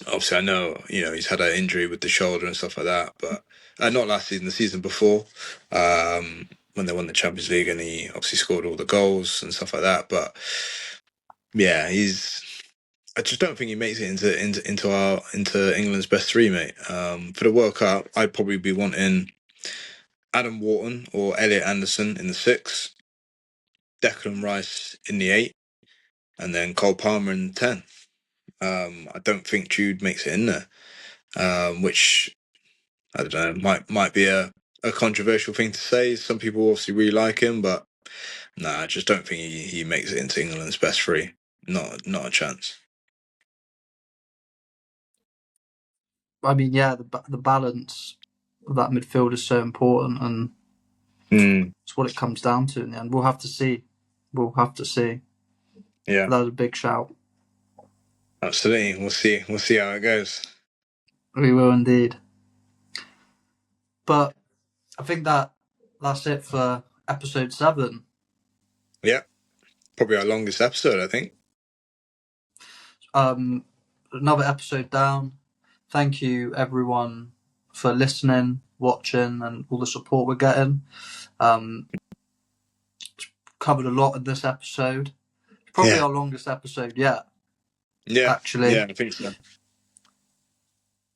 obviously I know he's had an injury with the shoulder and stuff like that. But not last season, the season before, when they won the Champions League and he obviously scored all the goals and stuff like that. But yeah, I just don't think he makes it into England's best three, mate. For the World Cup, I'd probably be wanting Adam Wharton or Elliot Anderson in the 6, Declan Rice in the 8, and then Cole Palmer in the 10. I don't think Jude makes it in there, which I don't know might be a controversial thing to say. Some people obviously really like him, but I just don't think he makes it into England's best three. Not a chance. I mean, yeah, the balance of that midfield is so important, and it's what it comes down to in the end. We'll have to see. Yeah, that was a big shout. Absolutely. We'll see how it goes. We will indeed. But I think that's it for episode 7. Yeah, probably our longest episode, I think. Another episode down. Thank you everyone for listening, watching, and all the support we're getting. Covered a lot in this episode. Probably our longest episode yet. Yeah, actually. Yeah, I think so.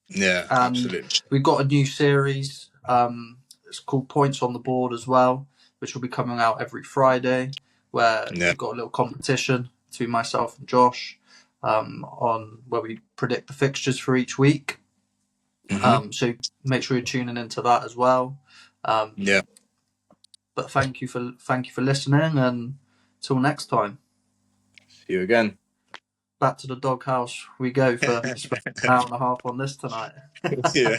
Yeah, and absolutely. We've got a new series. It's called Points on the Board as well, which will be coming out every Friday, where we've got a little competition between myself and Josh on where we predict the fixtures for each week. So make sure you're tuning into that as well. But thank you for listening, and till next time. See you again. Back to the doghouse we go for an hour and a half on this tonight. Yeah.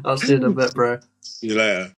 I'll see you in a bit, bro. See you later.